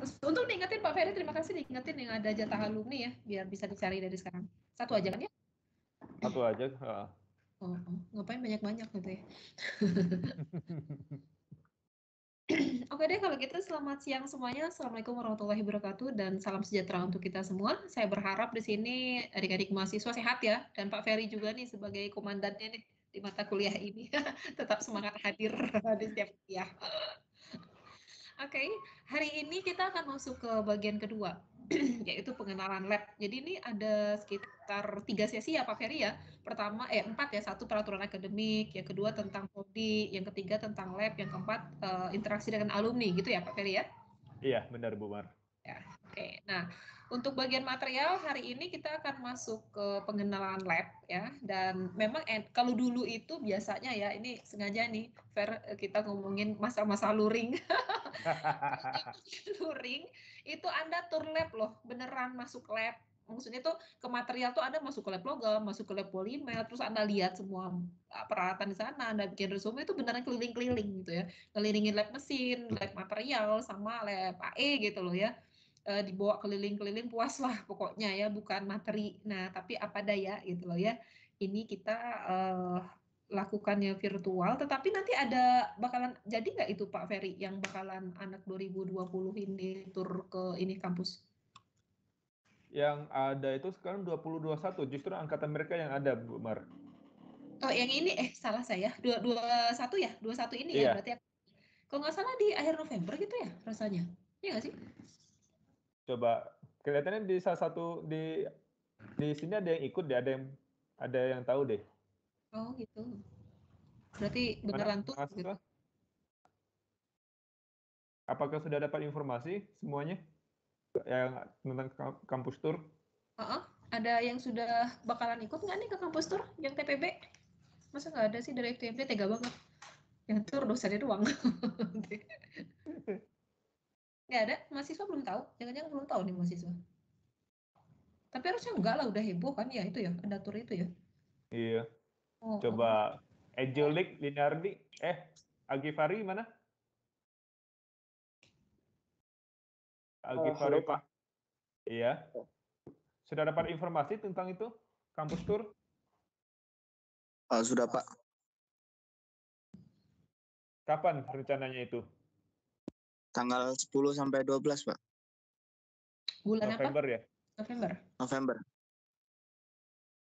Terus untuk diingetin Pak Ferry, terima kasih diingetin yang ada jatah alumni ya, biar bisa dicari dari sekarang. Satu aja kan ya? Satu aja. Oh, ngapain banyak-banyak gitu ya? Oke deh kalau gitu selamat siang semuanya. Assalamualaikum warahmatullahi wabarakatuh dan salam sejahtera untuk kita semua. Saya berharap di sini adik-adik mahasiswa sehat ya dan Pak Ferry juga nih sebagai komandannya nih di mata kuliah ini tetap semangat hadir di setiap kuliah. Oke, hari ini kita akan masuk ke bagian kedua, yaitu pengenalan lab. Jadi ini ada sekitar 3 sesi ya Pak Ferry ya. Pertama, 4 ya, satu peraturan akademik, yang kedua tentang prodi, yang ketiga tentang lab, yang keempat interaksi dengan alumni gitu ya Pak Ferry ya. Iya, benar Bu Mar. Ya, oke. Nah, untuk bagian material hari ini kita akan masuk ke pengenalan lab ya. Dan memang kalau dulu itu biasanya ya, ini sengaja nih, kita ngomongin masa-masa luring. Luring itu Anda tur lab loh, beneran masuk lab. Maksudnya tuh ke material tuh Anda masuk ke lab logam, masuk ke lab polimer, terus Anda lihat semua peralatan di sana, Anda bikin resume itu beneran keliling-keliling gitu ya. Kelilingin lab mesin, lab material, sama lab AE gitu loh ya. Dibawa keliling-keliling puas lah pokoknya ya, bukan materi. Nah, tapi apa daya gitu loh ya. Ini kita lakukannya virtual, tetapi nanti ada bakalan jadi nggak itu Pak Ferry yang bakalan anak 2020 ini tur ke ini kampus? Yang ada itu sekarang 2021, justru angkatan mereka yang ada Bu Mar. Oh, yang ini salah saya. 21 ya? 21 ini ya Iya, berarti. Kalau nggak salah di akhir November gitu ya rasanya. Iya nggak sih? coba kelihatannya di salah satu di sini ada yang ikut deh, ada yang tahu deh. Oh, gitu. Berarti Mana beneran tuh gitu. mahasiswa? Apakah sudah dapat informasi semuanya yang tentang kampus tour? Ada yang sudah bakalan ikut nggak nih ke kampus tur yang TPB? Masa nggak ada sih dari FTMD, tega banget. Yang tur dosennya doang. Nggak ada, mahasiswa belum tahu. Jangan-jangan belum tahu nih mahasiswa. Tapi harusnya enggak lah, udah heboh kan ya itu ya, ada tur itu ya. Iya, Oh, coba oh. Angelic, Linardi, Agifari mana? Halo Agifari Pak. Pak. Iya, sudah dapat informasi tentang itu kampus tour? Sudah Pak. Kapan rencananya itu? Tanggal 10 sampai 12 Pak. Bulan apa? November ya? November. November.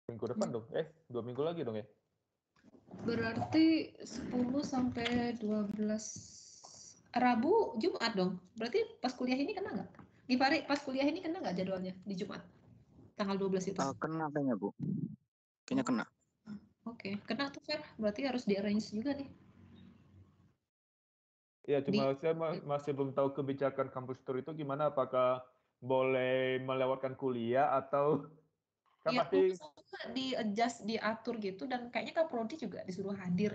Minggu depan dong. 2 minggu lagi dong ya? Berarti 10 sampai 12 Rabu, Jumat dong. Berarti pas kuliah ini kena nggak? Gifari, pas kuliah ini kena nggak jadwalnya di Jumat? Tanggal 12 itu. Kena kayaknya Bu. Kayaknya kena. Oke, kena tuh Fer. Berarti harus di-arrange juga nih. Ya, cuma saya masih belum tahu kebijakan kampus tour itu gimana. Apakah boleh melewatkan kuliah atau kan Iya, pasti di-adjust, diatur gitu, dan kayaknya Kak Prodi juga disuruh hadir.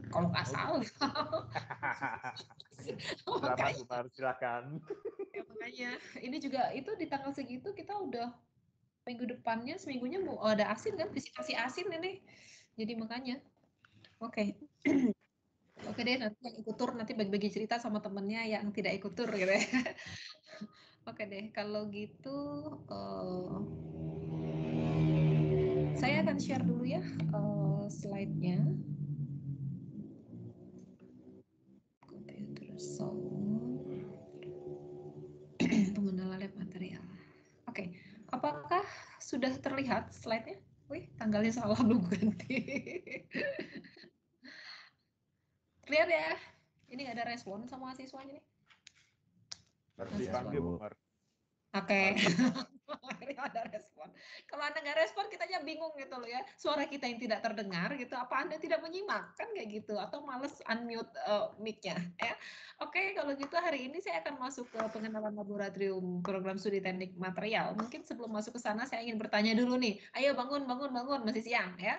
Kalau nggak salah. gitu. Selamat Makanya, Umar, silakan. makanya ini juga itu di tanggal segitu kita udah minggu depannya, seminggunya mau ada asin kan, visitasi asin ini. Jadi makanya, oke. Oke deh, nanti yang ikut tur nanti bagi-bagi cerita sama temennya yang tidak ikut tur gitu ya. Oke deh, kalau gitu saya akan share dulu ya slide-nya. Computer sound, pengenalan lab material. Oke, apakah sudah terlihat slide-nya? Wih, tanggalnya salah belum ganti. Lihat ya, ini nggak ada respon sama mahasiswanya nih. Dipanggil Umar. Oke, akhirnya ada respon. Kalau Anda nggak respon, kita aja bingung gitu loh ya. Suara kita yang tidak terdengar gitu, apa Anda tidak menyimak? Kan kayak gitu, atau males unmute mic-nya ya. Oke, kalau gitu hari ini saya akan masuk ke pengenalan laboratorium program studi teknik material. Mungkin sebelum masuk ke sana, saya ingin bertanya dulu nih. Ayo bangun, bangun, bangun, masih siang ya.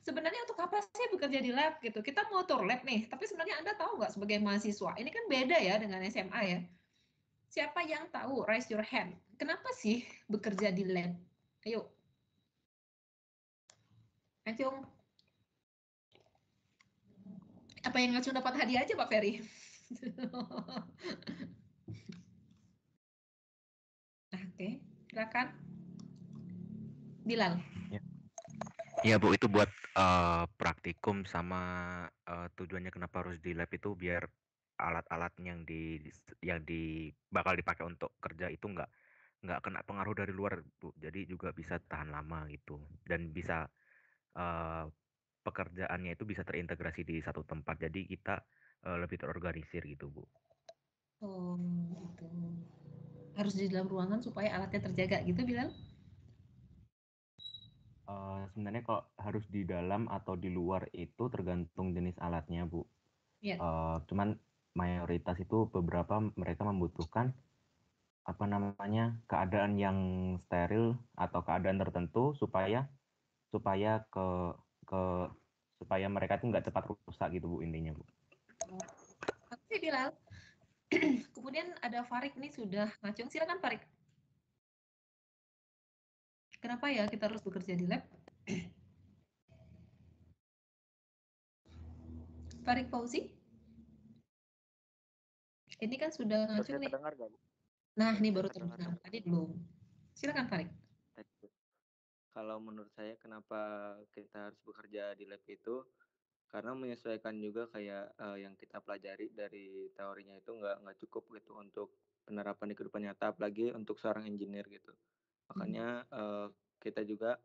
Sebenarnya untuk apa sih bekerja di lab gitu? Kita mau tur lab nih, tapi sebenarnya Anda tahu nggak sebagai mahasiswa, ini kan beda ya dengan SMA ya. Siapa yang tahu? Raise your hand. Kenapa sih bekerja di lab? Ayo. Ayo. Apa yang langsung dapat hadiah aja Pak Ferry? Silakan. Bilal. Iya Bu, itu buat praktikum sama tujuannya kenapa harus di lab itu biar alat-alat yang bakal dipakai untuk kerja itu nggak kena pengaruh dari luar Bu. Jadi juga bisa tahan lama gitu dan bisa pekerjaannya itu bisa terintegrasi di satu tempat. Jadi kita lebih terorganisir gitu Bu. Oh, gitu. Harus di dalam ruangan supaya alatnya terjaga gitu, Bilal? Sebenarnya kalau harus di dalam atau di luar itu tergantung jenis alatnya Bu. Iya. Cuman mayoritas itu beberapa mereka membutuhkan keadaan yang steril atau keadaan tertentu supaya supaya mereka itu nggak cepat rusak gitu Bu intinya Bu. Oke Bilal. Kemudian ada Farid nih sudah ngacung. Silakan Farid. Kenapa ya kita harus bekerja di lab? Farid Fauzi? Ini kan sudah ngacung nih. Terdengar gak, Bu? Nah, ini baru terdengar. Tadi belum. Silakan Farid. Kalau menurut saya kenapa kita harus bekerja di lab itu karena menyesuaikan juga kayak yang kita pelajari dari teorinya itu nggak cukup gitu untuk penerapan di kehidupan nyata, apalagi untuk seorang engineer gitu. Makanya kita juga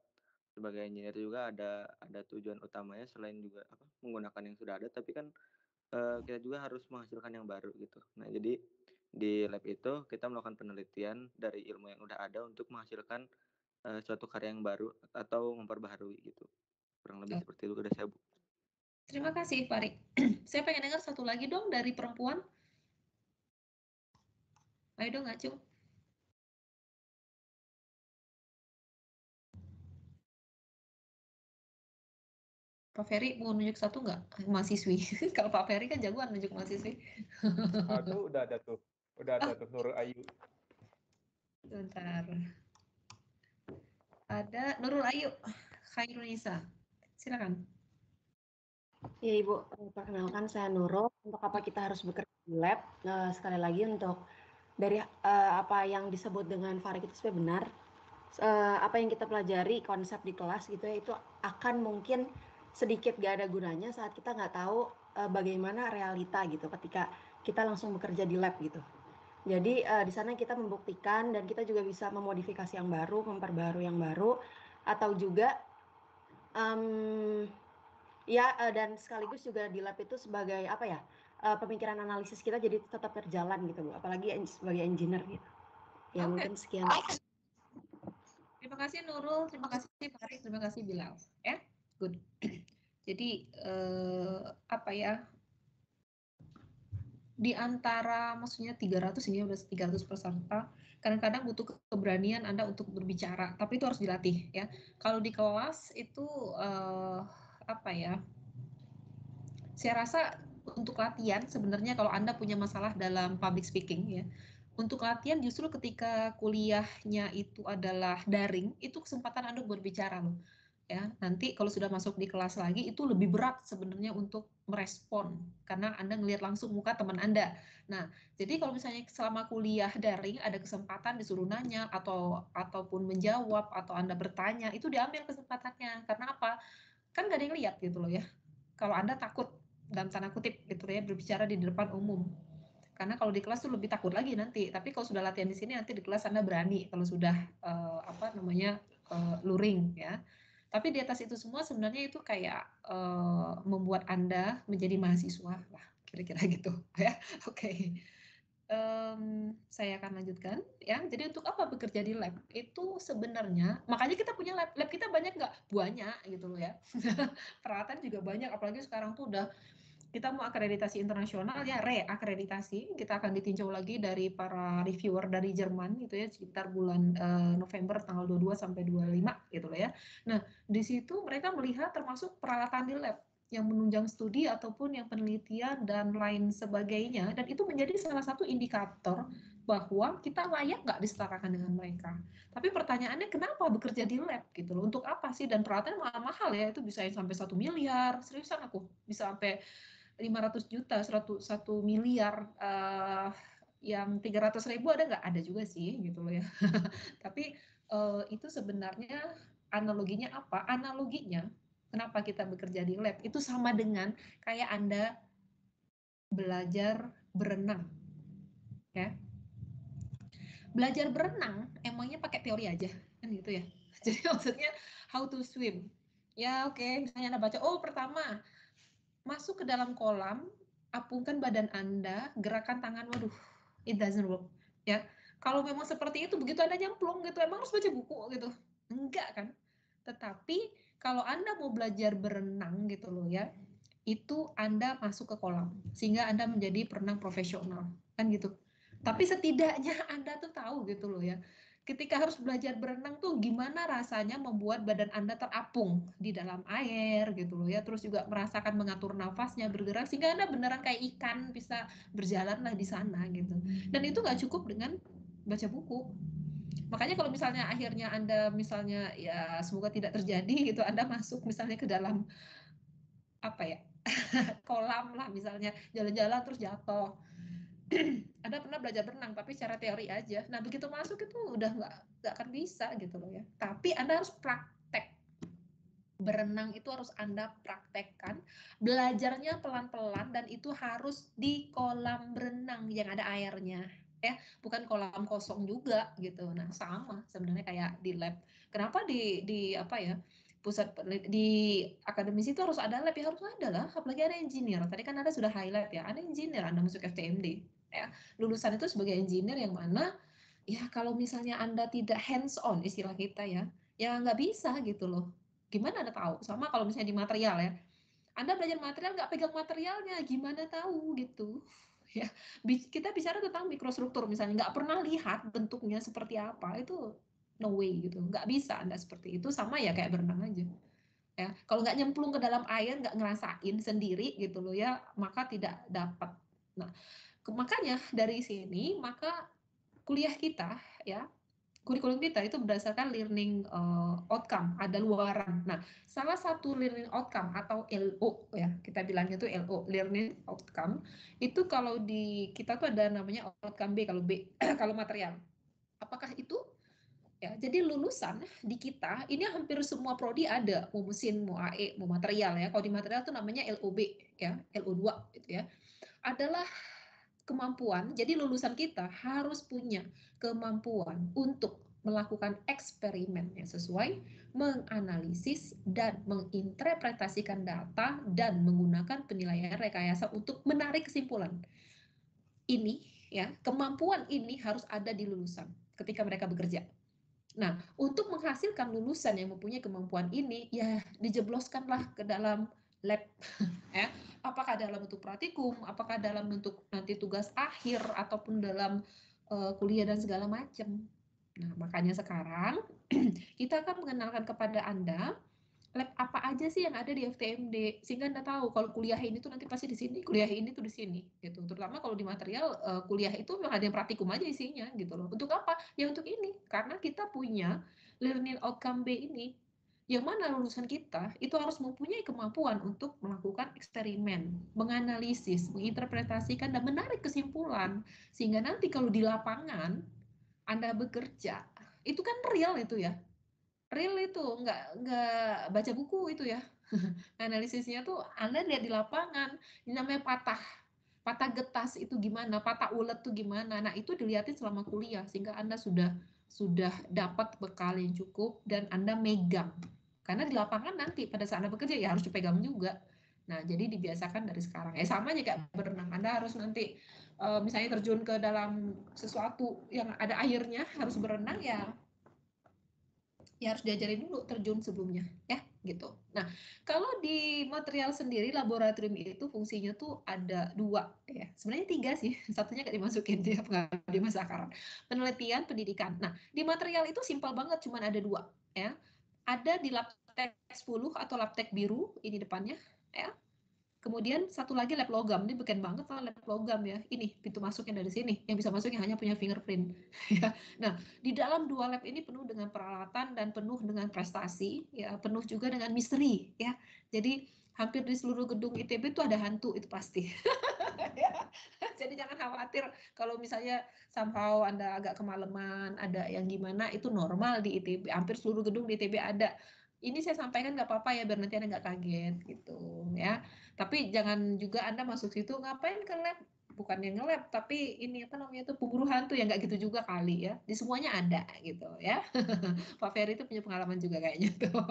sebagai engineer juga ada tujuan utamanya selain juga menggunakan yang sudah ada, tapi kan kita juga harus menghasilkan yang baru gitu. Nah jadi di lab itu kita melakukan penelitian dari ilmu yang udah ada untuk menghasilkan suatu karya yang baru atau memperbaharui gitu. Kurang lebih seperti itu udah saya Bu. Terima kasih Farid. Saya pengen dengar satu lagi dong dari perempuan. Ayo dong ngacung. Pak Ferry mau nunjuk satu nggak? Mahasiswi. Kalau Pak Ferry kan jagoan nunjuk mahasiswi. Aduh, udah ada tuh. Udah ada tuh Nurul Ayu. Sebentar. Ada Nurul Ayu, Khairunisa. Silakan. Ya Ibu, perkenalkan saya Nurul. Untuk apa kita harus bekerja di lab? Sekali lagi untuk dari apa yang disebut dengan Farid itu sebenarnya benar. Apa yang kita pelajari konsep di kelas gitu ya, itu akan mungkin sedikit gak ada gunanya saat kita nggak tahu bagaimana realita gitu ketika kita langsung bekerja di lab gitu. Jadi di sana kita membuktikan dan kita juga bisa memodifikasi yang baru, memperbarui yang baru, atau juga dan sekaligus juga di lab itu sebagai apa ya, pemikiran analisis kita jadi tetap berjalan gitu Bu, apalagi sebagai engineer gitu. Ya mungkin sekian. Terima kasih Nurul, terima kasih Farid, terima kasih Bilal. Ya, good. Jadi apa ya? Di antara maksudnya 300 ini udah 300 peserta, kadang-kadang butuh keberanian Anda untuk berbicara, tapi itu harus dilatih ya. Kalau di kelas itu apa ya? Saya rasa untuk latihan sebenarnya kalau Anda punya masalah dalam public speaking ya, untuk latihan justru ketika kuliahnya itu adalah daring, itu kesempatan Anda berbicara loh. Ya, nanti kalau sudah masuk di kelas lagi itu lebih berat sebenarnya untuk merespon karena Anda ngelihat langsung muka teman Anda. Nah, jadi kalau misalnya selama kuliah daring ada kesempatan disuruh nanya ataupun menjawab atau Anda bertanya, itu diambil kesempatannya. Karena apa? Kan nggak ada yang lihat gitu loh ya. Kalau Anda takut dalam tanda kutip gitu ya berbicara di depan umum. Karena kalau di kelas tuh lebih takut lagi nanti. Tapi kalau sudah latihan di sini nanti di kelas Anda berani kalau sudah luring ya. Tapi di atas itu semua sebenarnya itu kayak membuat Anda menjadi mahasiswa lah, kira-kira gitu ya. Oke. Saya akan lanjutkan ya. Jadi untuk apa bekerja di lab? Itu sebenarnya makanya kita punya lab kita banyak nggak? Banyak gitu loh ya. Peralatan juga banyak, apalagi sekarang tuh udah kita mau akreditasi internasional ya, reakreditasi. Kita akan ditinjau lagi dari para reviewer dari Jerman gitu ya, sekitar bulan November tanggal 22 sampai 25 gitu loh ya. Nah, di situ mereka melihat termasuk peralatan di lab yang menunjang studi ataupun yang penelitian dan lain sebagainya, dan itu menjadi salah satu indikator bahwa kita layak nggak disetarakan dengan mereka. Tapi pertanyaannya kenapa bekerja di lab gitu loh, untuk apa sih, dan peralatan mahal ya, itu bisa sampai 1 miliar, seriusan aku, bisa sampai 500 juta, 1 miliar yang 300.000 ada nggak? Ada juga sih gitu loh ya. Tapi itu sebenarnya analoginya apa? Analoginya kenapa kita bekerja di lab itu sama dengan kayak Anda belajar berenang, ya. Belajar berenang emangnya pakai teori aja kan gitu ya. Jadi maksudnya how to swim. Ya oke, misalnya Anda baca, oh pertama masuk ke dalam kolam, apungkan badan Anda, gerakan tangan, waduh, it doesn't work. Ya, kalau memang seperti itu, begitu Anda nyemplung gitu, emang harus baca buku gitu? Enggak kan? Tetapi kalau Anda mau belajar berenang gitu loh ya, itu Anda masuk ke kolam, sehingga Anda menjadi perenang profesional, kan gitu. Tapi setidaknya Anda tuh tahu gitu loh ya, ketika harus belajar berenang tuh gimana rasanya membuat badan Anda terapung di dalam air gitu loh ya, terus juga merasakan mengatur nafasnya, bergerak, sehingga Anda beneran kayak ikan bisa berjalan lah di sana gitu. Dan itu nggak cukup dengan baca buku. Makanya kalau misalnya akhirnya Anda misalnya ya semoga tidak terjadi gitu, Anda masuk misalnya ke dalam apa ya kolam lah misalnya, jalan-jalan terus jatuh. Anda pernah belajar berenang tapi secara teori aja. Nah begitu masuk itu udah nggak akan bisa gitu loh ya. Tapi Anda harus praktek. Berenang itu harus Anda praktekkan. Belajarnya pelan-pelan dan itu harus di kolam berenang yang ada airnya. Ya, bukan kolam kosong juga gitu. Nah sama sebenarnya kayak di lab. Kenapa di apa ya? Pusat di akademisi itu harus ada lab, ya harus ada lah, apalagi ada engineer. Tadi kan Anda sudah highlight ya, ada engineer Anda masuk FTMD. Ya, lulusan itu sebagai engineer yang mana ya kalau misalnya Anda tidak hands on istilah kita ya nggak bisa gitu loh. Gimana Anda tahu? Sama kalau misalnya di material ya, Anda belajar material nggak pegang materialnya, gimana tahu gitu. Ya, kita bicara tentang mikrostruktur misalnya, nggak pernah lihat bentuknya seperti apa, itu no way gitu, nggak bisa Anda seperti itu. Sama ya kayak berenang aja. Ya, kalau nggak nyemplung ke dalam air, nggak ngerasain sendiri gitu loh ya, maka tidak dapat. Nah, makanya dari sini maka kuliah kita ya, kurikulum kita itu berdasarkan learning outcome, ada luaran. Nah, salah satu learning outcome atau LO ya, kita bilangnya itu LO, learning outcome. Itu kalau di kita tuh ada namanya outcome B kalau B kalau material. Apakah itu? Ya, jadi lulusan di kita ini hampir semua prodi ada, mau mesin, mau AE, mau material ya. Kalau di material itu namanya LOB ya, LO2 gitu ya. Adalah kemampuan, jadi lulusan kita harus punya kemampuan untuk melakukan eksperimen yang sesuai, menganalisis dan menginterpretasikan data dan menggunakan penilaian rekayasa untuk menarik kesimpulan. Ini ya, kemampuan ini harus ada di lulusan ketika mereka bekerja. Nah, untuk menghasilkan lulusan yang mempunyai kemampuan ini, ya dijebloskanlah ke dalam lab, ya. Apakah dalam bentuk praktikum, apakah dalam bentuk nanti tugas akhir, ataupun dalam kuliah dan segala macam. Nah, makanya sekarang kita akan mengenalkan kepada Anda lab apa aja sih yang ada di FTMD, sehingga Anda tahu kalau kuliah ini tuh nanti pasti di sini, kuliah ini tuh di sini gitu. Terutama kalau di material kuliah itu memang ada yang praktikum aja isinya gitu loh. Untuk apa? Ya untuk ini, karena kita punya learning outcome B ini, yang mana lulusan kita itu harus mempunyai kemampuan untuk melakukan eksperimen, menganalisis, menginterpretasikan dan menarik kesimpulan, sehingga nanti kalau di lapangan Anda bekerja itu kan real itu ya. Real itu nggak baca buku itu ya. Analisisnya tuh Anda lihat di lapangan. Ini namanya patah getas itu gimana, patah ulet tuh gimana. Nah itu dilihatin selama kuliah sehingga Anda sudah dapat bekal yang cukup dan Anda megang. Karena di lapangan nanti pada saat Anda bekerja ya harus dipegang juga. Nah jadi dibiasakan dari sekarang. Sama aja kayak berenang. Anda harus nanti misalnya terjun ke dalam sesuatu yang ada airnya, harus berenang ya harus diajarin dulu terjun sebelumnya ya gitu. Nah kalau di material sendiri laboratorium itu fungsinya tuh ada 2 ya, sebenarnya 3 sih, satunya nggak dimasukin dia di masa sekarang, penelitian, pendidikan. Nah di material itu simpel banget, cuman ada 2 ya, ada di labtek 10 atau labtek biru ini depannya ya. Kemudian satu lagi lab logam, ini beken banget lah lab logam ya. Ini pintu masuknya dari sini, yang bisa masuk yang hanya punya fingerprint. Ya. Nah, di dalam 2 lab ini penuh dengan peralatan dan penuh dengan prestasi, ya, penuh juga dengan misteri, ya. Jadi hampir di seluruh gedung ITB itu ada hantu itu pasti. Ya. Jadi jangan khawatir kalau misalnya somehow Anda agak kemalaman, ada yang gimana, itu normal di ITB. Hampir seluruh gedung di ITB ada. Ini saya sampaikan nggak apa-apa ya, biar nanti Anda nggak kaget gitu ya. Tapi jangan juga Anda masuk situ ngapain ke lab, bukan yang nge-lab, tapi ini apa namanya itu pemburu hantu, ya nggak gitu juga kali ya. Di semuanya ada gitu ya. Pak Ferry itu punya pengalaman juga kayaknya tuh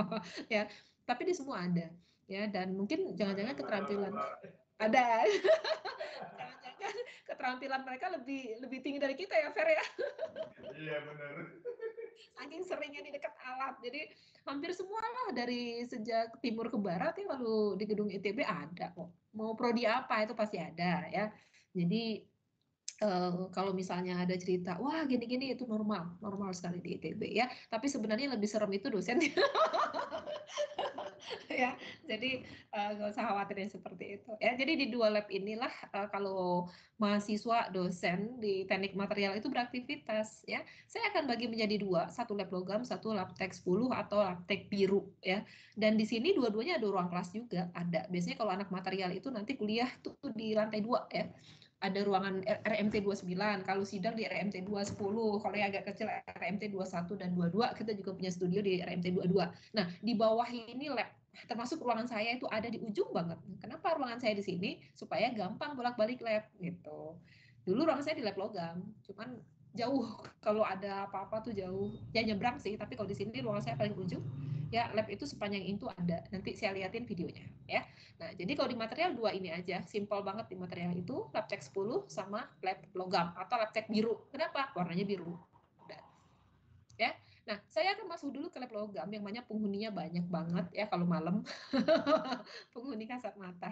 ya. Tapi di semua ada ya, dan mungkin jangan-jangan keterampilan ada. Jangan-jangan keterampilan mereka lebih tinggi dari kita ya, Fer ya. Iya benar. Saking seringnya di dekat alat. Jadi hampir semua lah dari sejak timur ke barat ya, kalau di gedung ITB ada kok. Mau prodi apa itu pasti ada ya. Jadi kalau misalnya ada cerita, wah gini-gini, itu normal sekali di ITB ya. Tapi sebenarnya lebih serem itu dosen. Ya, jadi nggak usah khawatir yang seperti itu. Ya, jadi di dua lab inilah kalau mahasiswa dosen di teknik material itu beraktivitas ya. Saya akan bagi menjadi dua, satu lab logam, satu lab tek 10 atau lab tek biru ya. Dan di sini dua-duanya ada ruang kelas juga ada. Biasanya kalau anak material itu nanti kuliah tuh di lantai 2 ya. Ada ruangan RMT 29, kalau sidang di RMT 20, kalau yang agak kecil RMT 21 dan 22, kita juga punya studio di RMT 22. Nah, di bawah ini lab, termasuk ruangan saya itu ada di ujung banget. Kenapa ruangan saya di sini? Supaya gampang bolak-balik lab gitu. Dulu ruangan saya di lab logam, cuman jauh, kalau ada apa-apa tuh jauh. Ya nyebrang sih, tapi kalau di sini ruangan saya paling ujung. Ya, lab itu sepanjang itu ada. Nanti saya liatin videonya ya. Nah, jadi kalau di material dua ini aja, simpel banget di material itu, lab tek 10 sama lab logam atau lab tek biru. Kenapa? Warnanya biru. Udah. Ya. Nah, saya akan masuk dulu ke lab logam yang banyak penghuninya banyak banget ya kalau malam. Penghuni kasat mata.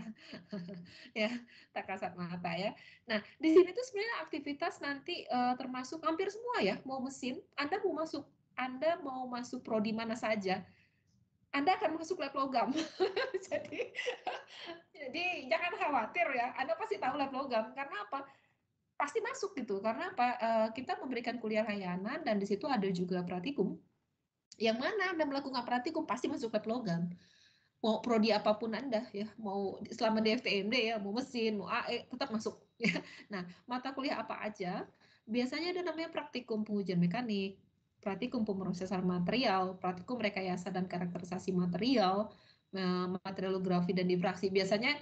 Ya, tak kasat mata ya. Nah, di sini tuh sebenarnya aktivitas nanti termasuk hampir semua ya, mau mesin, Anda mau masuk prodi mana saja, Anda akan masuk lab logam. jadi jangan khawatir ya, Anda pasti tahu lab logam. Karena apa? Pasti masuk gitu. Karena apa? Kita memberikan kuliah layanan dan di situ ada juga praktikum. Yang mana Anda melakukan praktikum pasti masuk lab logam. Mau prodi apapun Anda ya, mau selama di FTMD ya, mau mesin, mau AE, tetap masuk ya. Nah, mata kuliah apa aja? Biasanya ada namanya praktikum pengujian mekanik, praktikum pemrosesan material, praktikum rekayasa dan karakterisasi material, materialografi dan difraksi. Biasanya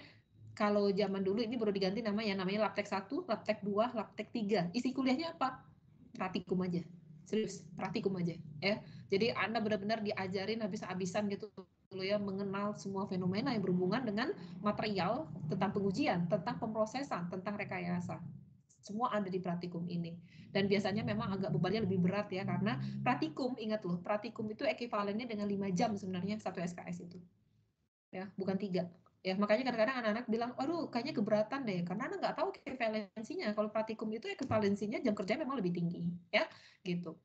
kalau zaman dulu ini baru diganti namanya Labtek 1, Labtek 2, Labtek 3. Isi kuliahnya apa? Praktikum aja. Serius, praktikum aja ya. Jadi Anda benar-benar diajarin habis-habisan gitu loh ya, mengenal semua fenomena yang berhubungan dengan material, tentang pengujian, tentang pemrosesan, tentang rekayasa. Semua ada di praktikum ini. Dan biasanya memang agak bebannya lebih berat ya, karena praktikum, ingat loh, praktikum itu ekivalennya dengan 5 jam sebenarnya satu SKS itu. Ya, bukan 3. Ya, makanya kadang-kadang anak-anak bilang, aduh kayaknya keberatan deh, karena anak nggak tahu ekivalensinya. Kalau praktikum itu ekivalensinya jam kerja memang lebih tinggi, ya, gitu.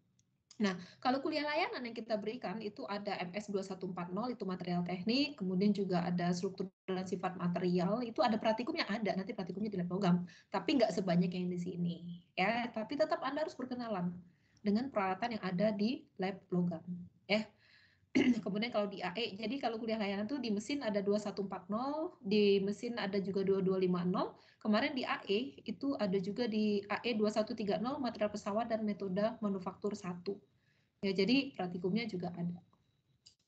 Nah, kalau kuliah layanan yang kita berikan itu ada MS 2140, itu material teknik, kemudian juga ada struktur dan sifat material, itu ada praktikumnya ada, nanti praktikumnya di lab logam, tapi nggak sebanyak yang di sini, ya. Tapi tetap Anda harus berkenalan dengan peralatan yang ada di lab logam, ya. Kemudian kalau di AE, jadi kalau kuliah layanan tuh di mesin ada 2140, di mesin ada juga 2250. Kemarin di AE itu ada juga di AE 2130 material pesawat dan metode manufaktur 1. Ya, jadi praktikumnya juga ada.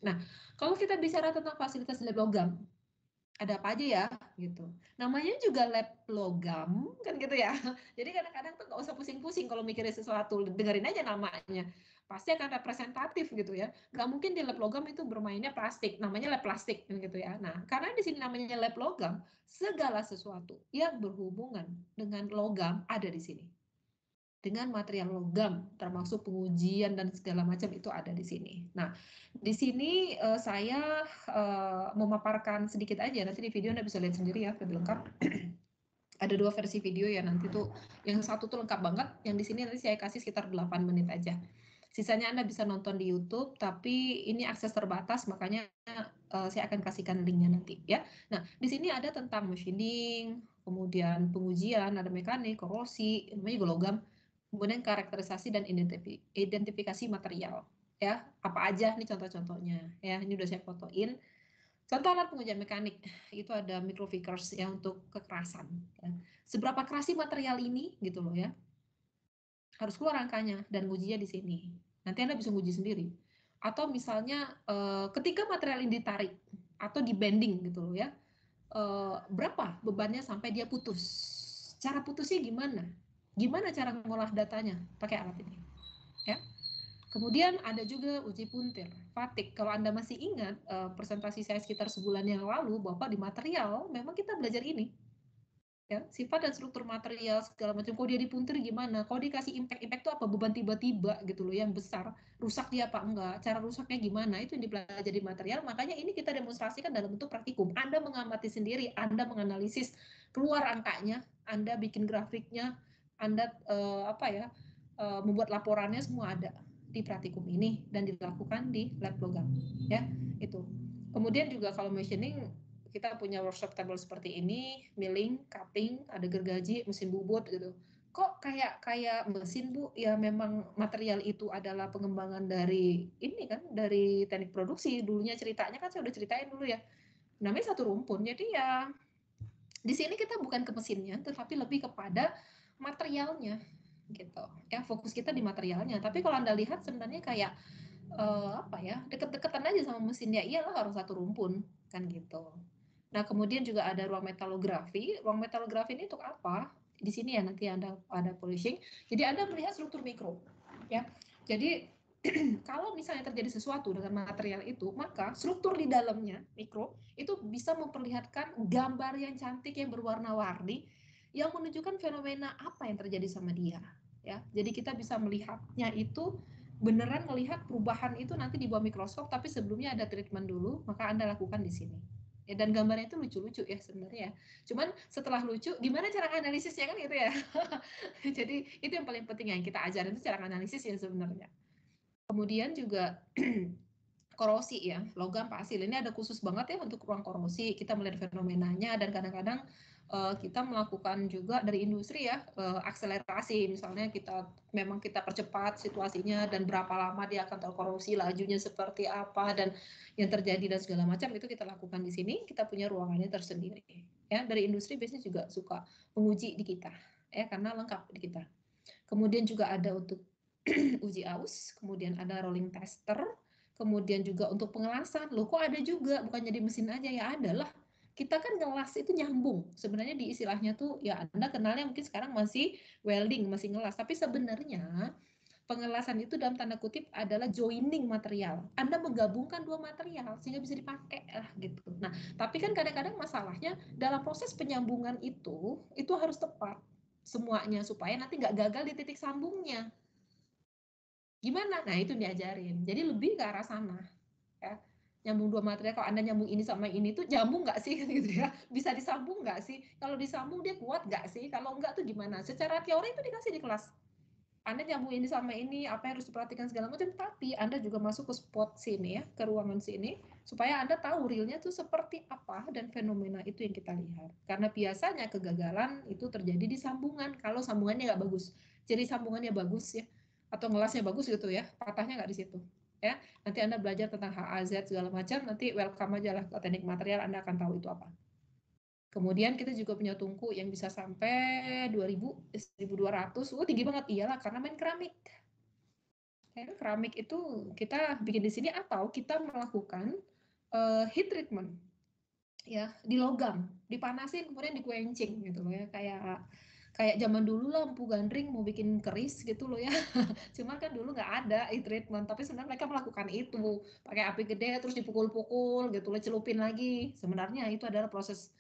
Nah, kalau kita bicara tentang fasilitas lab logam, ada apa aja ya gitu. Namanya juga lab logam kan gitu ya. Jadi kadang-kadang tuh nggak usah pusing-pusing kalau mikirin sesuatu, dengerin aja namanya. Pasti akan representatif gitu ya. Nggak mungkin di lab logam itu bermainnya plastik, namanya lab plastik gitu ya. Nah, karena di sini namanya lab logam, segala sesuatu yang berhubungan dengan logam ada di sini. Dengan material logam, termasuk pengujian dan segala macam itu ada di sini. Nah, di sini saya memaparkan sedikit aja, nanti di video Anda bisa lihat sendiri ya, lebih lengkap. Ada 2 versi video ya nanti tuh, yang satu tuh lengkap banget, yang di sini nanti saya kasih sekitar 8 menit aja. Sisanya Anda bisa nonton di YouTube, tapi ini akses terbatas, makanya saya akan kasihkan linknya nanti ya. Nah, di sini ada tentang machining, kemudian pengujian, ada mekanik, korosi, namanya juga logam, kemudian karakterisasi dan identifikasi material ya, apa aja nih contoh-contohnya ya, ini udah saya fotoin. Contoh alat pengujian mekanik itu ada microfikers ya untuk kekerasan. Ya. Seberapa keras sih material ini gitu loh ya. Harus keluar angkanya dan ujinya di sini. Nanti Anda bisa uji sendiri. Atau misalnya ketika material ini ditarik atau di bending gitu loh ya. Berapa bebannya sampai dia putus. Cara putusnya gimana? Gimana cara mengolah datanya pakai alat ini? Ya. Kemudian ada juga uji puntir, fatik. Kalau Anda masih ingat presentasi saya sekitar sebulan yang lalu bahwa di material memang kita belajar ini. Ya, sifat dan struktur material segala macam. Kalau dia dipuntir gimana? Kalau dikasih impact itu apa? Beban tiba-tiba gitu loh yang besar. Rusak dia apa enggak? Cara rusaknya gimana? Itu yang dipelajari di material. Makanya ini kita demonstrasikan dalam bentuk praktikum. Anda mengamati sendiri, Anda menganalisis, keluar angkanya, Anda bikin grafiknya, Anda membuat laporannya semua ada di praktikum ini dan dilakukan di lab logam. Ya, itu. Kemudian juga kalau machining kita punya workshop table seperti ini, milling, cutting, ada gergaji, mesin bubut gitu. Kok kayak mesin Bu? Ya memang material itu adalah pengembangan dari ini kan, dari teknik produksi. Dulunya ceritanya kan saya udah ceritain dulu ya. Namanya satu rumpun. Jadi ya di sini kita bukan ke mesinnya, tetapi lebih kepada materialnya gitu. Ya fokus kita di materialnya. Tapi kalau Anda lihat sebenarnya kayak deket-deketan aja sama mesinnya. Iyalah harus satu rumpun kan gitu. Nah, kemudian juga ada ruang metalografi. Ruang metalografi ini untuk apa? Di sini ya nanti Anda ada polishing. Jadi Anda melihat struktur mikro, ya. Jadi kalau misalnya terjadi sesuatu dengan material itu, maka struktur di dalamnya mikro itu bisa memperlihatkan gambar yang cantik yang berwarna-warni yang menunjukkan fenomena apa yang terjadi sama dia, ya. Jadi kita bisa melihatnya itu beneran melihat perubahan itu nanti di bawah mikroskop, tapi sebelumnya ada treatment dulu, maka Anda lakukan di sini. Ya, dan gambarnya itu lucu-lucu ya sebenarnya. Cuman setelah lucu, gimana cara analisisnya kan gitu ya. Jadi itu yang paling penting yang kita ajarin itu cara analisis ya sebenarnya. Kemudian juga korosi ya, logam pasir. Ini ada khusus banget ya untuk ruang korosi. Kita melihat fenomenanya dan kadang-kadang kita melakukan juga dari industri ya akselerasi. Misalnya kita percepat situasinya dan berapa lama dia akan terkorosi, lajunya seperti apa dan yang terjadi dan segala macam itu kita lakukan di sini. Kita punya ruangannya tersendiri. Ya, dari industri biasanya juga suka menguji di kita ya karena lengkap di kita. Kemudian juga ada untuk uji aus, kemudian ada rolling tester, kemudian juga untuk pengelasan. Loh kok ada juga, bukan jadi mesin aja ya, adalah. Kita kan ngelas itu nyambung. Sebenarnya di istilahnya tuh ya Anda kenalnya mungkin sekarang masih welding, masih ngelas, tapi sebenarnya pengelasan itu dalam tanda kutip adalah joining material. Anda menggabungkan dua material sehingga bisa dipakai lah gitu. Nah, tapi kan kadang-kadang masalahnya dalam proses penyambungan itu harus tepat semuanya supaya nanti nggak gagal di titik sambungnya. Gimana? Nah, itu diajarin. Jadi lebih ke arah sana. Ya. Nyambung dua material, kalau Anda nyambung ini sama ini tuh nyambung nggak sih? Gitu ya. Bisa disambung nggak sih? Kalau disambung dia kuat nggak sih? Kalau enggak tuh gimana? Secara teori itu dikasih di kelas. Anda nyambung ini sama ini, apa yang harus diperhatikan segala macam, tapi Anda juga masuk ke spot sini ya, ke ruangan sini, supaya Anda tahu realnya tuh seperti apa dan fenomena itu yang kita lihat. Karena biasanya kegagalan itu terjadi di sambungan, kalau sambungannya nggak bagus. Jadi sambungannya bagus ya, atau ngelasnya bagus gitu ya, patahnya nggak di situ. Ya, nanti Anda belajar tentang HAZ segala macam, nanti welcome aja lah ke teknik material, Anda akan tahu itu apa. Kemudian kita juga punya tungku yang bisa sampai 2000, 1200. Tinggi banget. Iyalah, karena main keramik. Keramik itu kita bikin di sini atau kita melakukan heat treatment. Ya, di logam, dipanasin kemudian dikuencing gitu loh ya, kayak zaman dulu lampu gandring mau bikin keris gitu loh ya. Cuma kan dulu nggak ada heat treatment, tapi sebenarnya mereka melakukan itu pakai api gede terus dipukul-pukul gitu loh, celupin lagi. Sebenarnya itu adalah proses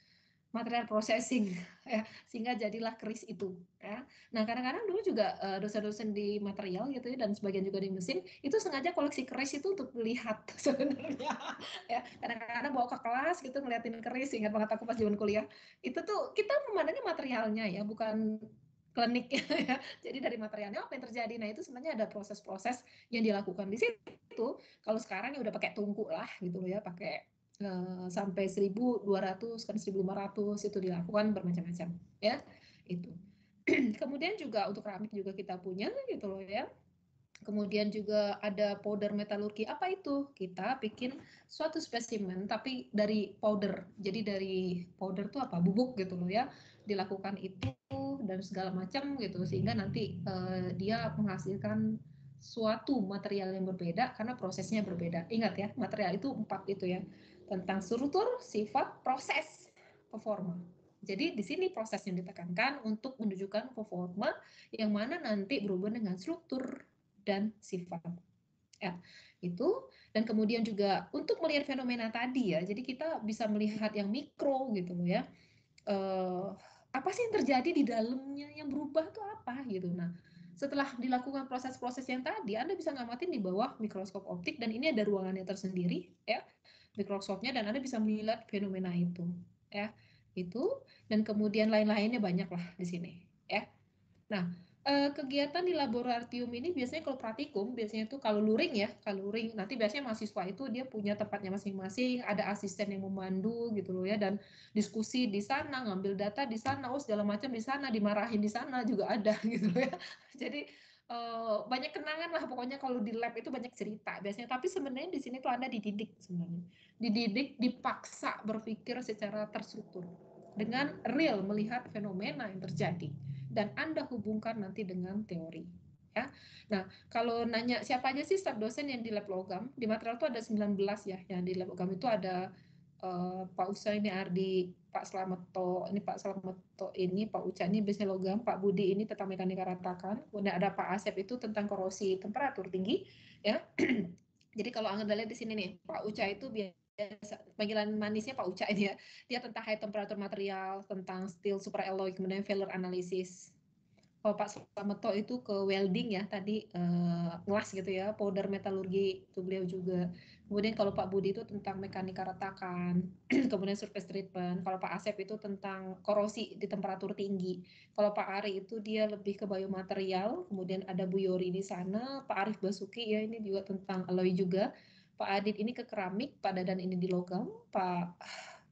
material processing ya, sehingga jadilah keris itu ya. Nah, kadang-kadang dulu juga dosen-dosen di material gitu ya dan sebagian juga di mesin itu sengaja koleksi keris itu untuk melihat sebenarnya ya. Kadang-kadang bawa ke kelas gitu ngeliatin keris, ingat banget aku pas zaman kuliah. Itu tuh kita memandangnya materialnya ya, bukan klinik ya. Jadi dari materialnya apa yang terjadi. Nah, itu sebenarnya ada proses-proses yang dilakukan di situ. Kalau sekarang ya udah pakai tungku lah gitu loh ya, pakai sampai 1.200 kan 1.500 itu dilakukan bermacam-macam ya itu. Kemudian juga untuk keramik juga kita punya gitu loh ya, Kemudian juga ada powder metalurgi. Apa itu? Kita bikin suatu spesimen tapi dari powder. Jadi dari powder itu apa? Bubuk gitu loh ya. Dilakukan itu dan segala macam gitu sehingga nanti dia menghasilkan suatu material yang berbeda karena prosesnya berbeda. Ingat ya, material itu 4 itu ya. Tentang struktur, sifat, proses, performa. Jadi di sini proses yang ditekankan untuk menunjukkan performa yang mana nanti berhubungan dengan struktur dan sifat. Ya, itu. Dan kemudian juga untuk melihat fenomena tadi ya, jadi kita bisa melihat yang mikro gitu loh ya. Apa sih yang terjadi di dalamnya, yang berubah itu apa gitu. Nah, setelah dilakukan proses-proses yang tadi, Anda bisa ngamatin di bawah mikroskop optik dan ini ada ruangannya tersendiri ya, mikroskopnya, dan Anda bisa melihat fenomena itu ya. Itu, dan kemudian lain-lainnya banyak lah di sini ya. Nah, kegiatan di laboratorium ini biasanya kalau praktikum, biasanya itu kalau luring ya, kalau luring nanti biasanya mahasiswa itu dia punya tempatnya masing-masing, ada asisten yang memandu gitu loh ya, dan diskusi di sana, ngambil data di sana, segala macam di sana, dimarahin di sana juga ada gitu loh ya. Jadi banyak kenangan lah pokoknya kalau di lab itu banyak cerita biasanya, tapi sebenarnya di sini tuh Anda dididik sebenarnya. Dididik, dipaksa berpikir secara terstruktur dengan real melihat fenomena yang terjadi dan Anda hubungkan nanti dengan teori ya. Nah, kalau nanya siapa aja sih staf dosen yang di lab logam, di material itu ada 19 ya, yang di lab logam itu ada Pak Usaini Ardi, Pak Slameto, ini Pak Slameto ini, Pak Uca ini biasanya logam, Pak Budi ini tentang mekanika ratakan, kemudian ada Pak Asep itu tentang korosi temperatur tinggi ya. Jadi kalau Anda lihat di sini nih, Pak Uca itu biasa panggilan manisnya Pak Uca ini ya. Dia tentang high temperature material, tentang steel super alloy, kemudian failure analysis. Kalau Pak Slameto itu ke welding ya tadi, ngelas gitu ya, powder metalurgi itu beliau juga. Kemudian kalau Pak Budi itu tentang mekanika retakan, kemudian surface treatment. Kalau Pak Asep itu tentang korosi di temperatur tinggi. Kalau Pak Ari itu dia lebih ke biomaterial, kemudian ada Bu Yori di sana, Pak Arif Basuki ya ini juga tentang alloy juga. Pak Adit ini ke keramik, Pak Dadan ini di logam, Pak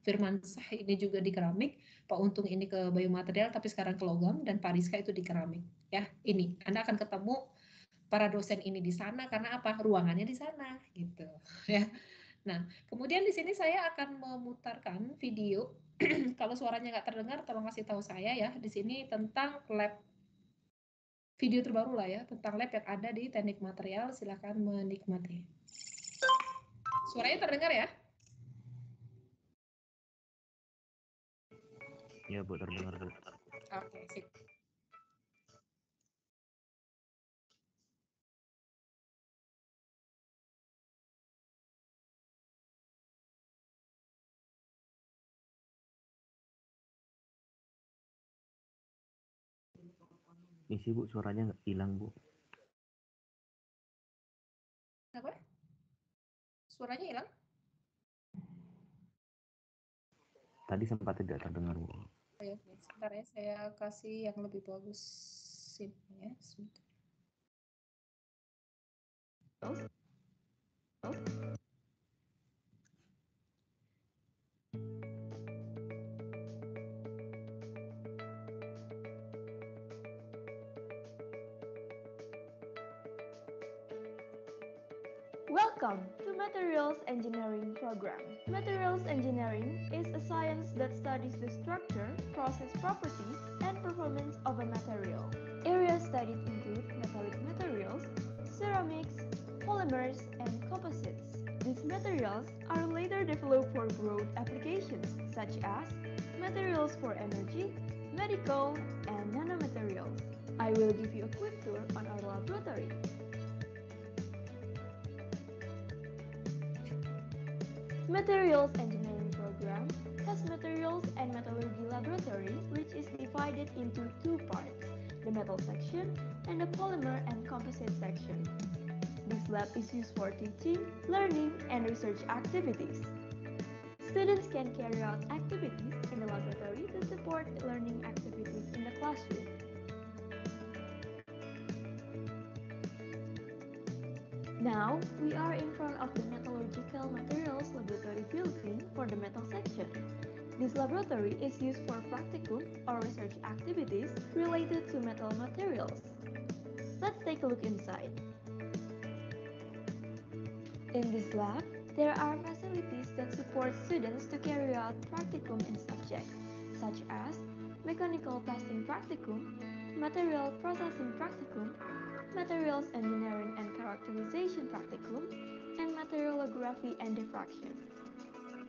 Firman Sah ini juga di keramik, Pak Untung ini ke biomaterial tapi sekarang ke logam, dan Pak Rizka itu di keramik. Ya, ini Anda akan ketemu para dosen ini di sana karena apa? Ruangannya di sana gitu ya. Nah, kemudian di sini saya akan memutarkan video. Kalau suaranya nggak terdengar, tolong kasih tahu saya ya. Di sini tentang lab, video terbaru lah ya, tentang lab yang ada di teknik material. Silakan menikmati. Suaranya terdengar ya? Ya, Bu, terdengar. Oke, sip. Isi, Bu, suaranya nggak hilang, Bu. Apa? Suaranya hilang? Tadi sempat tidak terdengar, Bu. Ya, sebentar ya, saya kasih yang lebih bagus ya. Sebentar. Welcome to Materials Engineering Program. Materials Engineering is a science that studies the structure, process properties, and performance of a material. Areas studied include metallic materials, ceramics, polymers, and composites. These materials are later developed for broad applications such as materials for energy, medical, and nanomaterials. I will give you a quick tour on our laboratory. Materials Engineering Program has Materials and Metallurgy Laboratory, which is divided into two parts, the Metal section and the Polymer and Composite section. This lab is used for teaching, learning, and research activities. Students can carry out activities in the laboratory to support learning activities in the classroom. Now, we are in front of the Metallurgical Materials Laboratory building for the metal section. This laboratory is used for practicum or research activities related to metal materials. Let's take a look inside. In this lab, there are facilities that support students to carry out practicum in subjects such as mechanical testing practicum, material processing practicum, materials engineering and characterization practicum, and materialography and diffraction.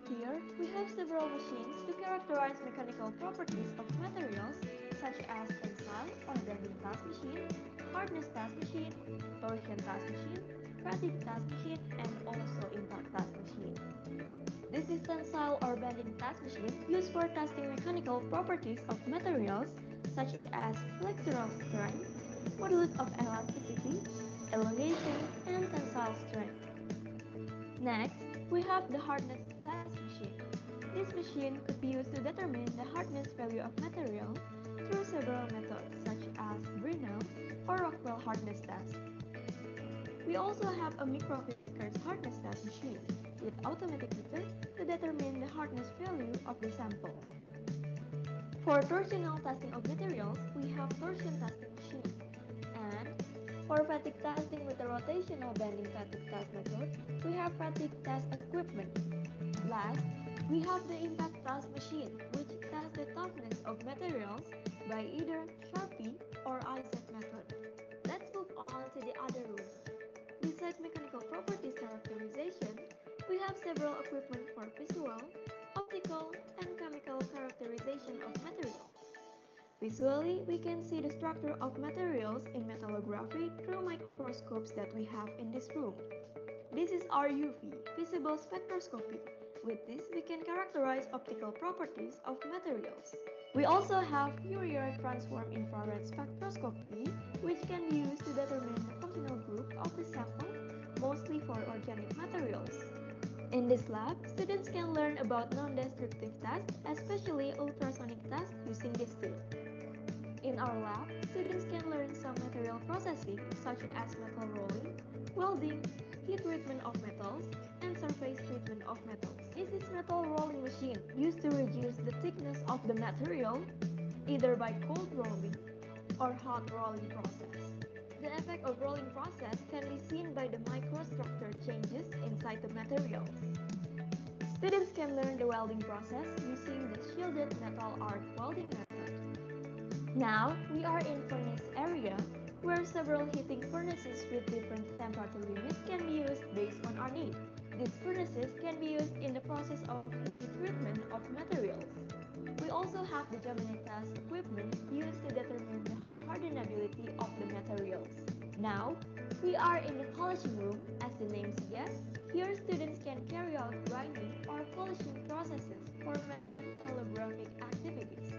Here, we have several machines to characterize mechanical properties of materials such as tensile or bending task machine, hardness task machine, torsion task machine, fatigue task machine, and also impact task machine. This is tensile or bending task machine used for testing mechanical properties of materials such as flexural strength, modulus of elasticity, elongation, and tensile strength. Next, we have the hardness test machine. This machine could be used to determine the hardness value of material through several methods such as Brinell or Rockwell hardness test. We also have a microFickers hardness test machine with automatic meter to determine the hardness value of the sample. For torsional testing of materials, we have torsion testing machine. And for fatigue testing with the rotational bending fatigue test method, we have fatigue test equipment. Last, we have the impact test machine, which tests the toughness of materials by either Sharpie or IZ method. Let's move on to the other rooms. Besides mechanical properties characterization, we have several equipment for visual, optical, and chemical characterization of materials. Visually, we can see the structure of materials in metallography through microscopes that we have in this room. This is our UV, visible spectroscopy. With this, we can characterize optical properties of materials. We also have Fourier transform infrared spectroscopy, which can be used to determine the functional group of the sample, mostly for organic materials. In this lab, students can learn about non-destructive tests, especially ultrasonic tests using this tool. In our lab, students can learn some material processing such as metal rolling, welding, heat treatment of metals, and surface treatment of metals. This is metal rolling machine used to reduce the thickness of the material either by cold rolling or hot rolling process. The effect of rolling process can be seen by the microstructure changes inside the materials. Students can learn the welding process using the shielded metal arc welding method. Now, we are in furnace area where several heating furnaces with different temperature limits can be used based on our need. These furnaces can be used in the process of heat treatment of materials. We also have the geometric test equipment used to determine the hardenability of the materials. Now, we are in the polishing room, as the name suggests. Here, students can carry out grinding or polishing processes for metallographic activities.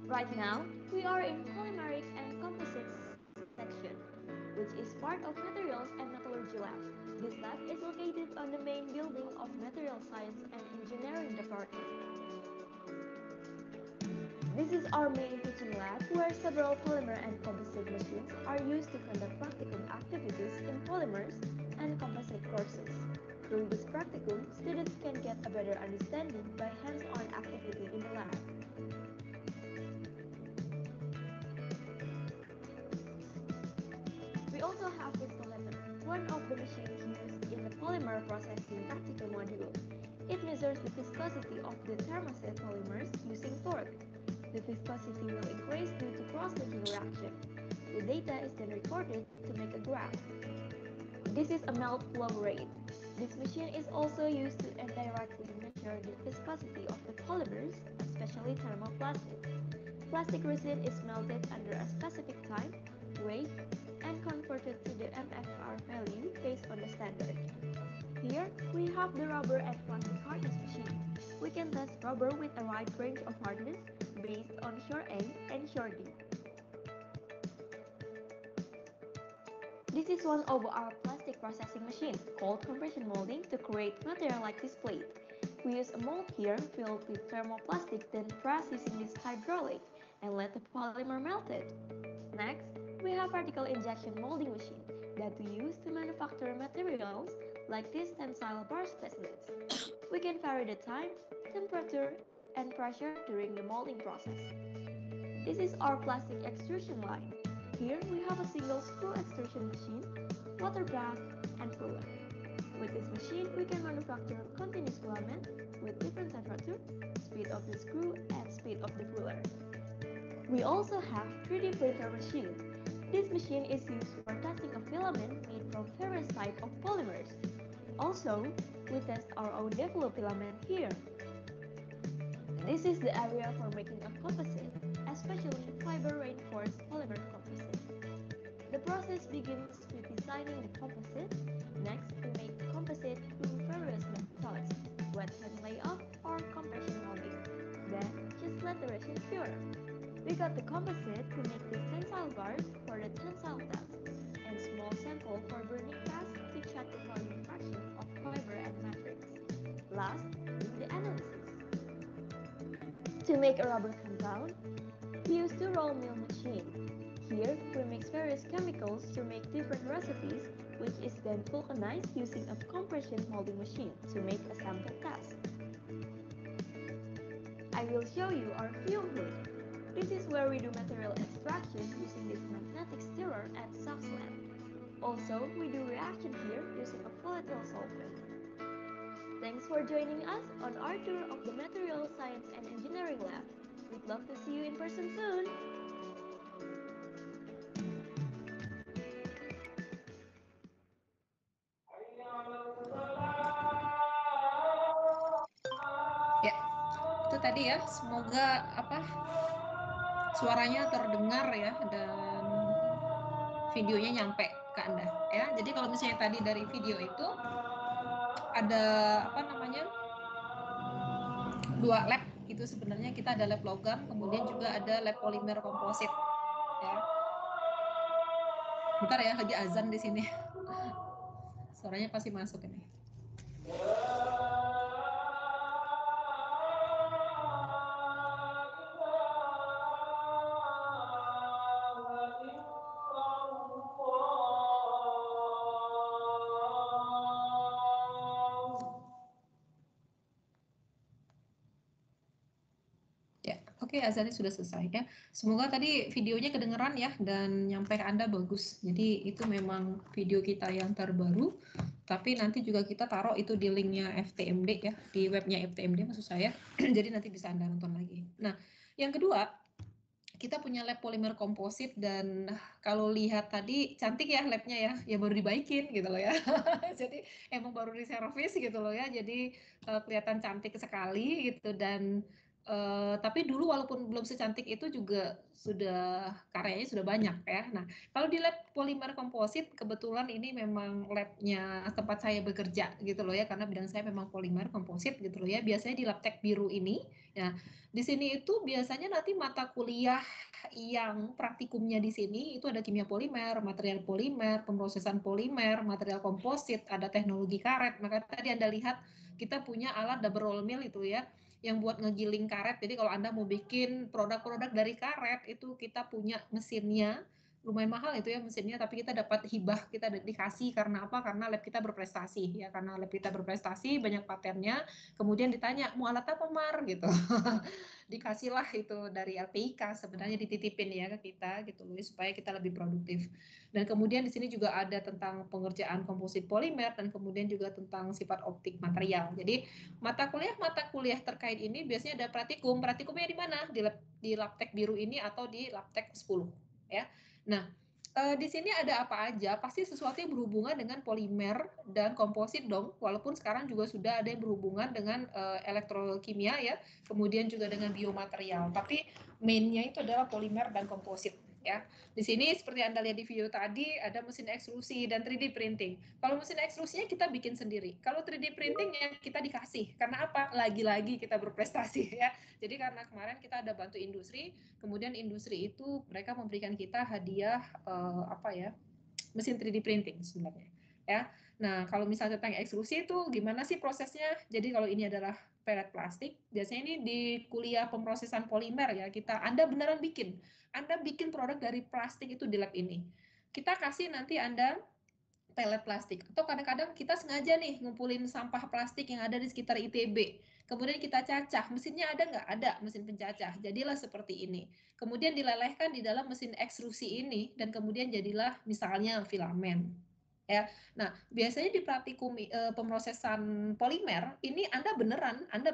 Right now, we are in polymeric and composites section, which is part of materials and metallurgy lab. This lab is located on the main building of Material Science and Engineering Department. This is our main teaching lab where several polymer and composite machines are used to conduct practicum activities in polymers and composite courses. Through this practicum, students can get a better understanding by hands-on activity in the lab. We also have Vistometer, one of the machines used in the polymer processing practical module. It measures the viscosity of the thermoset polymers using torque. The viscosity will increase due to cross-linking reaction. The data is then recorded to make a graph. This is a melt flow rate. This machine is also used to indirectly measure the viscosity of the polymers, especially thermoplastic. Plastic resin is melted under a specific time, weight, and converted to the MFR value based on the standard. Here, we have the rubber and plastic hardness machine. We can test rubber with a wide range of hardness based on Shore A and Shore D. This is one of our plastic processing machines called compression molding to create material like this plate. We use a mold here filled with thermoplastic, then press using this hydraulic and let the polymer melt it. Next, we have vertical injection molding machine that we use to manufacture materials like these tensile bar specimens. We can vary the time, temperature, and pressure during the molding process. This is our plastic extrusion line. Here we have a single screw extrusion machine, water bath, and fluid. With this machine, we can manufacture continuous filament with different temperature, speed of the screw, and speed of the fluid. We also have 3D printer machine. This machine is used for testing a filament made from various types of polymers. Also, we test our own developed filament here. This is the area for making a composite, especially fiber reinforced polymer composite. The process begins with designing the composite. Next, we make composite through various methods, wet hand layoff or compression molding. Then, just let the resin cure. We got the composite to make the tensile bars for the tensile test, and small sample for burning test to check the volume fraction of fiber and matrix. Last, do the analysis. To make a rubber compound, we use the roll mill machine. Here, we mix various chemicals to make different recipes, which is then vulcanized using a compression molding machine to make a sample test. I will show you our fume hood. This is where we do material extraction using this magnetic stirrer at SAFS lab. Also, we do reaction here using a volatile solvent. Thanks for joining us on our tour of the Material Science and Engineering Lab. We'd love to see you in person soon! Ya, itu tadi ya. Semoga suaranya terdengar ya dan videonya nyampe ke Anda ya. Jadi kalau misalnya tadi dari video itu ada dua lab itu sebenarnya kita ada lab logam, kemudian juga ada lab polimer komposit ya. Bentar ya, lagi azan di sini. Suaranya pasti masuk ini. Oke, azannya sudah selesai ya. Semoga tadi videonya kedengeran ya dan nyampe ke Anda bagus. Jadi itu memang video kita yang terbaru, tapi nanti juga kita taruh itu di linknya FTMD ya, di webnya FTMD maksud saya. Jadi nanti bisa Anda nonton lagi. Nah, yang kedua, kita punya lab polimer komposit dan kalau lihat tadi cantik ya labnya ya baru dibaikin gitu loh ya. Jadi emang baru diservis gitu loh ya. Jadi kelihatan cantik sekali gitu dan tapi dulu walaupun belum secantik itu juga sudah karyanya sudah banyak ya. Nah, kalau di lab polimer komposit kebetulan ini memang labnya tempat saya bekerja gitu loh ya, karena bidang saya memang polimer komposit gitu loh ya. Biasanya di lab tek biru ini ya. Di sini itu biasanya nanti mata kuliah yang praktikumnya di sini itu ada kimia polimer, material polimer, pemrosesan polimer, material komposit, ada teknologi karet. Maka tadi Anda lihat kita punya alat double roll mill itu ya, yang buat ngegiling karet. Jadi kalau Anda mau bikin produk-produk dari karet itu kita punya mesinnya. Lumayan mahal itu ya mesinnya, tapi kita dapat hibah, kita dikasih karena apa? Karena lab kita berprestasi ya, karena lab kita berprestasi, banyak patennya. Kemudian ditanya, mau alat apa Mar gitu. Dikasihlah itu dari LPIK sebenarnya dititipin ya ke kita gitu loh supaya kita lebih produktif. Dan kemudian di sini juga ada tentang pengerjaan komposit polimer dan kemudian juga tentang sifat optik material. Jadi mata kuliah terkait ini biasanya ada praktikum. Praktikumnya di mana? Di Labtek biru ini atau di Labtek 10 ya. Nah, di sini ada apa aja? Pasti sesuatu yang berhubungan dengan polimer dan komposit dong. Walaupun sekarang juga sudah ada yang berhubungan dengan elektrokimia ya, kemudian juga dengan biomaterial. Tapi mainnya itu adalah polimer dan komposit ya. Di sini seperti Anda lihat di video tadi ada mesin ekstrusi dan 3D printing. Kalau mesin ekstrusinya kita bikin sendiri. Kalau 3D printing ya kita dikasih. Karena apa? Lagi-lagi kita berprestasi ya. Jadi karena kemarin kita ada bantu industri, kemudian industri itu mereka memberikan kita hadiah mesin 3D printing sebenarnya ya. Nah, kalau misalnya tentang ekstrusi itu gimana sih prosesnya? Jadi kalau ini adalah pelet plastik, biasanya ini di kuliah pemrosesan polimer ya, Anda beneran bikin. Anda bikin produk dari plastik itu di lab ini. Kita kasih nanti Anda pelet plastik. Atau kadang-kadang kita sengaja nih ngumpulin sampah plastik yang ada di sekitar ITB. Kemudian kita cacah, mesinnya ada nggak? Ada mesin pencacah, jadilah seperti ini. Kemudian dilelehkan di dalam mesin ekstrusi ini, dan kemudian jadilah misalnya filamen. Ya, nah biasanya di praktikum pemrosesan polimer ini Anda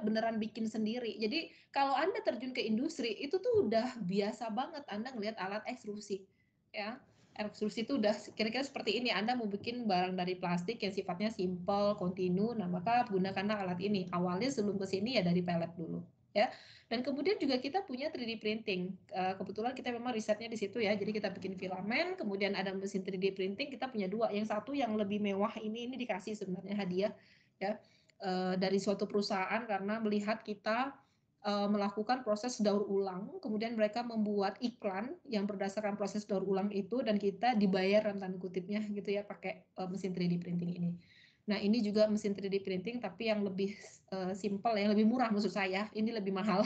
beneran bikin sendiri. Jadi kalau Anda terjun ke industri itu tuh udah biasa banget Anda ngelihat alat ekstrusi, ya. Ekstrusi itu udah kira-kira seperti ini. Anda mau bikin barang dari plastik yang sifatnya simple, kontinu, nah maka gunakanlah alat ini. Awalnya sebelum ke sini ya dari pelet dulu, ya. Dan kemudian juga kita punya 3D printing. Kebetulan kita memang risetnya di situ ya. Jadi kita bikin filamen, kemudian ada mesin 3D printing. Kita punya dua. Yang satu yang lebih mewah ini dikasih sebenarnya hadiah ya dari suatu perusahaan karena melihat kita melakukan proses daur ulang. Kemudian mereka membuat iklan yang berdasarkan proses daur ulang itu dan kita dibayar dalam tanda kutipnya gitu ya pakai mesin 3D printing ini. Nah, ini juga mesin 3D printing tapi yang lebih simple, yang lebih murah maksud saya. Ini lebih mahal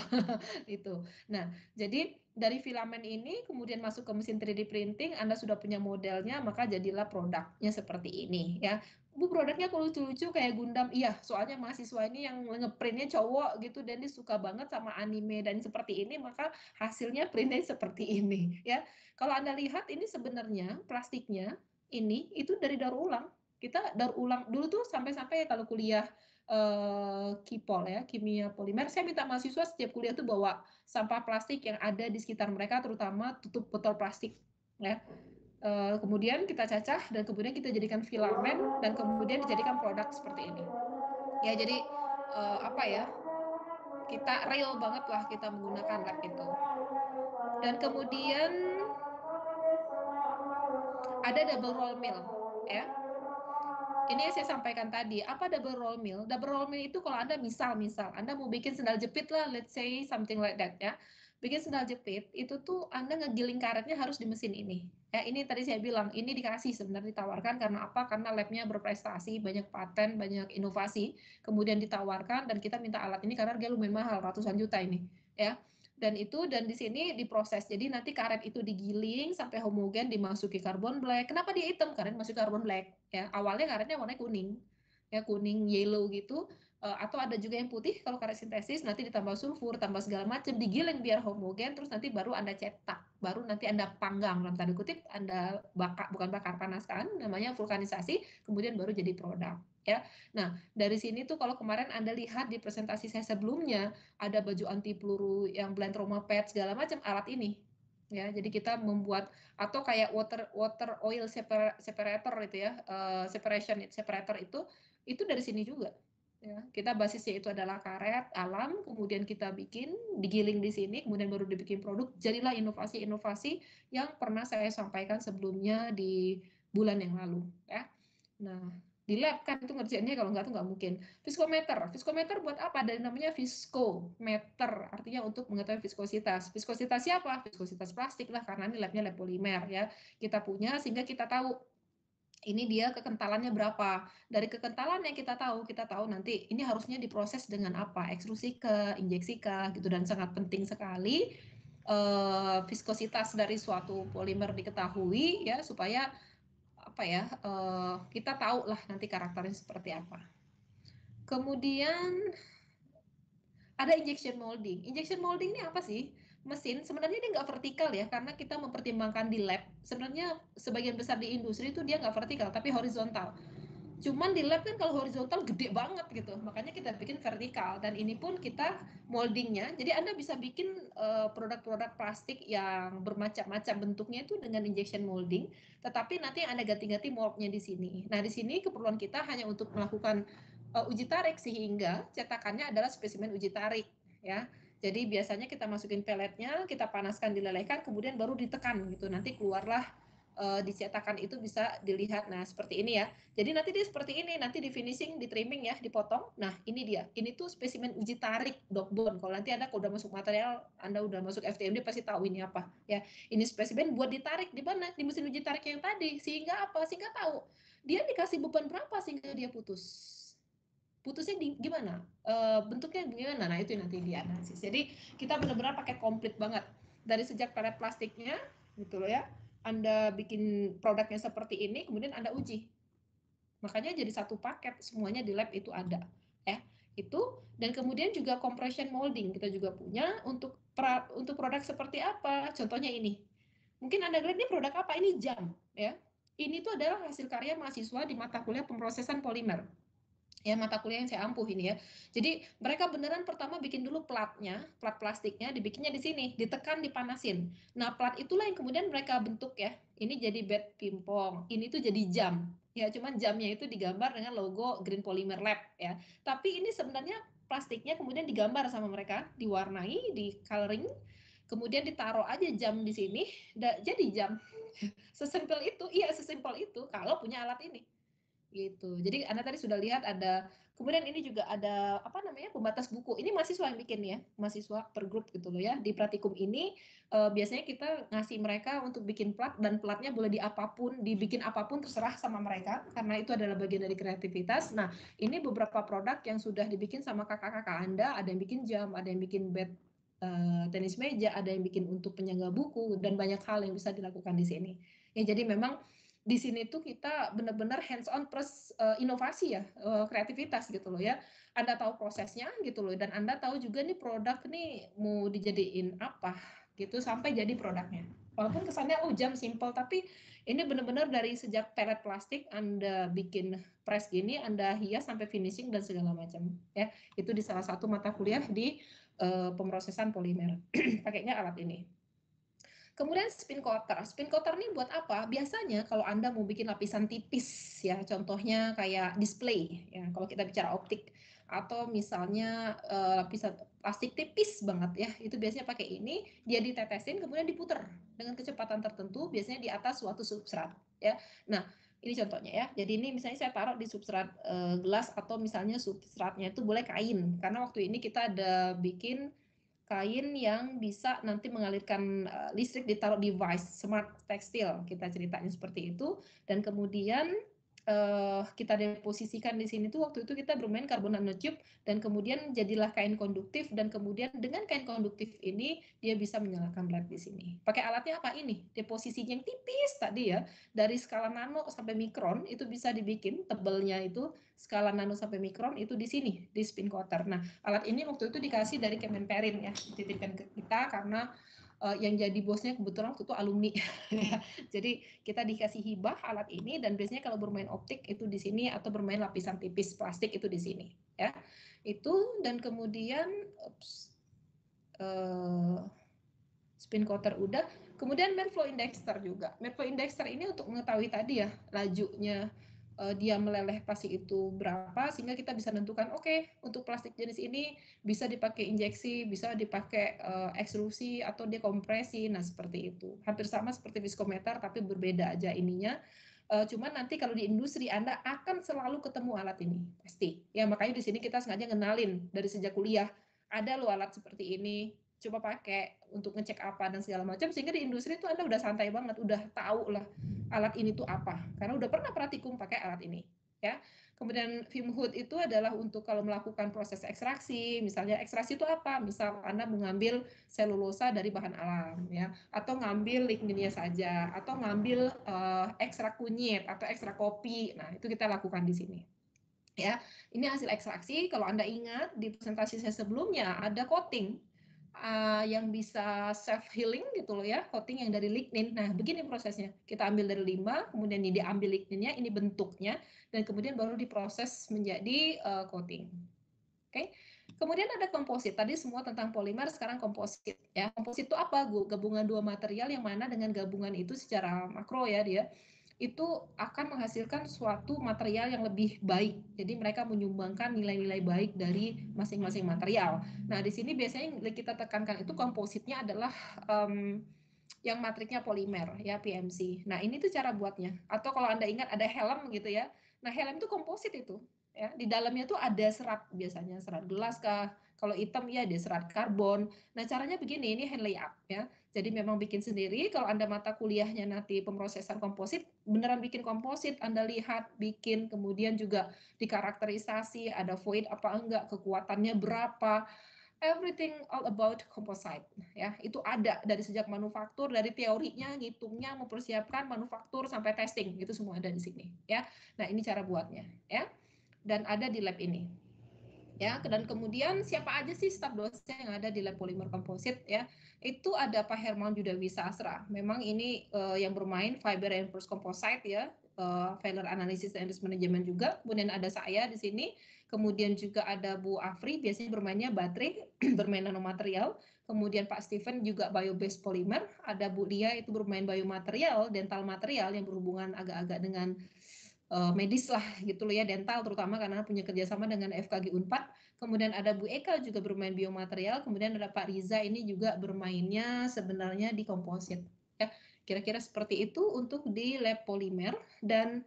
itu. Nah, jadi dari filamen ini kemudian masuk ke mesin 3D printing, Anda sudah punya modelnya, maka jadilah produknya seperti ini ya. Bu, produknya kok lucu-lucu kayak Gundam. Iya, soalnya mahasiswa ini yang ngeprintnya cowok gitu dan dia suka banget sama anime dan seperti ini, maka hasilnya printnya seperti ini ya. Kalau Anda lihat ini sebenarnya plastiknya ini itu dari daur ulang. Kita daur ulang dulu tuh sampai-sampai kalau kuliah KIPOL ya, kimia polimer, saya minta mahasiswa setiap kuliah tuh bawa sampah plastik yang ada di sekitar mereka, terutama tutup botol plastik ya. Kemudian kita cacah dan kemudian kita jadikan filamen dan kemudian dijadikan produk seperti ini. Ya, jadi apa ya? Kita real banget lah kita menggunakan lab itu. Dan kemudian ada double roll mill ya. Ini yang saya sampaikan tadi. Apa double roll mill? Double roll mill itu kalau Anda misal Anda mau bikin sendal jepit lah, let's say something like that ya. Bikin sendal jepit, itu tuh Anda ngegiling karetnya harus di mesin ini. Ya, ini tadi saya bilang, ini dikasih sebenarnya ditawarkan karena apa? Karena labnya berprestasi, banyak paten, banyak inovasi, kemudian ditawarkan dan kita minta alat ini karena dia lumayan mahal, ratusan juta ini, ya. Dan di sini diproses. Jadi nanti karet itu digiling sampai homogen, dimasuki karbon black. Kenapa dia hitam? Karena dimasuki karbon black. Ya, awalnya karetnya warnanya kuning, ya kuning yellow gitu. Atau ada juga yang putih kalau karet sintesis, nanti ditambah sulfur, tambah segala macam, digiling biar homogen, terus nanti baru Anda cetak, baru nanti Anda panggang, dalam tanda kutip Anda bukan bakar panaskan, namanya vulkanisasi, kemudian baru jadi produk. Ya, nah dari sini tuh kalau kemarin Anda lihat di presentasi saya sebelumnya, ada baju anti peluru yang blend trauma pad segala macam, alat ini. Ya, jadi kita membuat atau kayak water oil separator itu ya, separation separator itu dari sini juga. Ya, kita basisnya itu adalah karet alam, kemudian kita bikin, digiling di sini, kemudian baru dibikin produk, jadilah inovasi-inovasi yang pernah saya sampaikan sebelumnya di bulan yang lalu. Ya. Nah, di lab kan itu ngerjainnya kalau nggak tuh nggak mungkin. Viskometer buat apa? Dari namanya viskometer, artinya untuk mengetahui viskositas. Viskositas siapa? Viskositas plastik lah, karena ini labnya lab polimer ya. Kita punya sehingga kita tahu ini dia kekentalannya berapa. Dari kekentalan yang kita tahu nanti ini harusnya diproses dengan apa, ekstrusi ke, injeksi ke, gitu. Dan sangat penting sekali viskositas dari suatu polimer diketahui ya supaya apa ya kita tahu lah nanti karakternya seperti apa. Kemudian ada injection molding. Injection molding ini apa sih? Mesin sebenarnya dia nggak vertikal ya, karena kita mempertimbangkan di lab. Sebenarnya sebagian besar di industri itu dia nggak vertikal, tapi horizontal. Cuman di lab kan kalau horizontal gede banget gitu, makanya kita bikin vertikal. Dan ini pun kita moldingnya, jadi Anda bisa bikin produk-produk plastik yang bermacam-macam bentuknya itu dengan injection molding, tetapi nanti Anda ganti-ganti moldnya di sini. Nah di sini keperluan kita hanya untuk melakukan uji tarik sehingga cetakannya adalah spesimen uji tarik ya. Jadi biasanya kita masukin peletnya, kita panaskan, dilelehkan, kemudian baru ditekan gitu. Nanti keluarlah di cetakan itu bisa dilihat. Nah, seperti ini ya. Jadi nanti dia seperti ini, nanti di finishing, di trimming ya, dipotong. Nah, ini dia. Ini tuh spesimen uji tarik dog bone. Kalau nanti Anda udah masuk material, Anda udah masuk FTMD pasti tahu ini apa ya. Ini spesimen buat ditarik di mana? Di mesin uji tarik yang tadi. Sehingga apa? Sehingga tahu dia dikasih beban berapa sehingga dia putus. Putusnya gimana? Bentuknya gimana? Nah, itu nanti dianalisis. Jadi kita benar-benar pakai komplit banget dari sejak pelet plastiknya gitu loh ya. Anda bikin produknya seperti ini, kemudian Anda uji. Makanya jadi satu paket, semuanya di lab itu ada. Itu, dan kemudian juga compression molding kita juga punya untuk produk seperti apa. Contohnya ini. Mungkin Anda lihat ini produk apa? Ini jam, ya. Ini tuh adalah hasil karya mahasiswa di mata kuliah pemrosesan polimer. Ya, mata kuliah yang saya ampuh ini ya. Jadi mereka beneran pertama bikin dulu platnya, plat plastiknya dibikinnya di sini, ditekan, dipanasin. Nah, plat itulah yang kemudian mereka bentuk ya. Ini jadi bed pingpong, ini tuh jadi jam. Ya, cuman jamnya itu digambar dengan logo Green Polymer Lab ya. Tapi ini sebenarnya plastiknya kemudian digambar sama mereka, diwarnai, di coloring, kemudian ditaruh aja jam di sini, jadi jam. Sesimpel itu, iya sesimpel itu kalau punya alat ini. Gitu. Jadi Anda tadi sudah lihat ada, kemudian ini juga ada apa namanya, pembatas buku. Ini mahasiswa yang bikin ya, mahasiswa per grup gitu loh ya. Di praktikum ini biasanya kita ngasih mereka untuk bikin plat, dan platnya boleh dibikin apapun terserah sama mereka karena itu adalah bagian dari kreativitas. Nah, ini beberapa produk yang sudah dibikin sama kakak-kakak Anda, ada yang bikin jam, ada yang bikin bed tenis meja, ada yang bikin untuk penyangga buku, dan banyak hal yang bisa dilakukan di sini. Ya, jadi memang di sini tuh kita benar-benar hands on plus inovasi ya, kreativitas gitu loh ya. Anda tahu prosesnya gitu loh, dan Anda tahu juga nih produk nih mau dijadiin apa gitu sampai jadi produknya. Walaupun kesannya jam simple, tapi ini benar-benar dari sejak pelet plastik Anda bikin press gini, Anda hias sampai finishing dan segala macam ya. Itu di salah satu mata kuliah di pemrosesan polimer. Pakainya alat ini. Kemudian spin coater. Spin coater ini buat apa? Biasanya kalau Anda mau bikin lapisan tipis ya, contohnya kayak display ya, kalau kita bicara optik, atau misalnya lapisan plastik tipis banget ya, itu biasanya pakai ini, dia ditetesin kemudian diputer dengan kecepatan tertentu, biasanya di atas suatu substrat ya. Nah, ini contohnya ya. Jadi ini misalnya saya taruh di substrat gelas, atau misalnya substratnya itu boleh kain, karena waktu ini kita ada bikin kain yang bisa nanti mengalirkan listrik, ditaruh device smart tekstil, kita ceritanya seperti itu. Dan kemudian kita deposisikan di sini tuh, waktu itu kita bermain karbon nanotube, dan kemudian jadilah kain konduktif, dan kemudian dengan kain konduktif ini dia bisa menyalakan led di sini. Pakai alatnya apa ini? Deposisinya yang tipis tadi ya, dari skala nano sampai mikron itu bisa dibikin, tebelnya itu skala nano sampai mikron itu di sini, di spin coater. Nah, alat ini waktu itu dikasih dari Kemenperin ya, dititipkan ke kita karena yang jadi bosnya kebetulan waktu itu alumni. Jadi kita dikasih hibah alat ini, dan biasanya kalau bermain optik itu di sini, atau bermain lapisan tipis plastik itu di sini ya. Itu, dan kemudian spin coater udah, kemudian matte flow indexer juga. Matte flow indexer ini untuk mengetahui tadi ya lajunya, dia meleleh plastik itu berapa, sehingga kita bisa menentukan untuk plastik jenis ini bisa dipakai injeksi, bisa dipakai ekstrusi, atau dekompresi. Nah, seperti itu. Hampir sama seperti viskometer, tapi berbeda aja ininya. Cuman nanti kalau di industri Anda akan selalu ketemu alat ini, pasti. Ya, makanya di sini kita sengaja ngenalin dari sejak kuliah. Ada loh alat seperti ini, coba pakai untuk ngecek apa dan segala macam, sehingga di industri itu Anda udah santai banget, udah tahu lah alat ini tuh apa, karena udah pernah praktikum pakai alat ini ya. Kemudian fume hood itu adalah untuk kalau melakukan proses ekstraksi, misalnya ekstraksi itu apa, misal Anda mengambil selulosa dari bahan alam ya, atau ngambil ligninnya saja, atau ngambil ekstrak kunyit atau ekstrak kopi. Nah, itu kita lakukan di sini ya. Ini hasil ekstraksi. Kalau Anda ingat di presentasi saya sebelumnya ada coating yang bisa self healing gitu loh ya, coating yang dari lignin. Nah, begini prosesnya. Kita ambil dari limbah, kemudian ini diambil ligninnya, ini bentuknya, dan kemudian baru diproses menjadi coating. Oke. Kemudian ada komposit. Tadi semua tentang polimer, sekarang komposit ya. Komposit itu apa? Gabungan dua material yang mana dengan gabungan itu secara makro ya dia itu akan menghasilkan suatu material yang lebih baik. Jadi mereka menyumbangkan nilai-nilai baik dari masing-masing material. Nah, di sini biasanya kita tekankan itu kompositnya adalah yang matriknya polimer ya, PMC. Nah, ini tuh cara buatnya. Atau kalau Anda ingat ada helm gitu ya. Nah, helm itu komposit itu ya. Di dalamnya tuh ada serat, biasanya serat gelas kah? Kalau hitam ya ada serat karbon. Nah, caranya begini, ini hand layout ya. Jadi memang bikin sendiri. Kalau Anda mata kuliahnya nanti pemrosesan komposit, beneran bikin komposit, Anda lihat, bikin, kemudian juga dikarakterisasi, ada void apa enggak, kekuatannya berapa, everything all about composite ya. Itu ada dari sejak manufaktur, dari teorinya, ngitungnya, mempersiapkan manufaktur sampai testing, itu semua ada di sini ya. Nah, ini cara buatnya ya. Dan ada di lab ini. Ya, dan kemudian siapa aja sih staf dosen yang ada di Lab Polymer Composite ya? Itu ada Pak Hermawan Judawi Sastra. Memang ini yang bermain fiber reinforced composite ya, failure analysis and risk management juga. Kemudian ada saya di sini. Kemudian juga ada Bu Afri, biasanya bermainnya baterai, bermain nanomaterial. Kemudian Pak Steven juga bio-based polymer. Ada Bu Lia itu bermain biomaterial, dental material yang berhubungan agak-agak dengan medis lah gitu loh ya, dental terutama karena punya kerjasama dengan FKG Unpad. Kemudian ada Bu Eka juga bermain biomaterial, kemudian ada Pak Riza ini juga bermainnya sebenarnya di komposit. Ya, kira-kira seperti itu untuk di lab polimer. Dan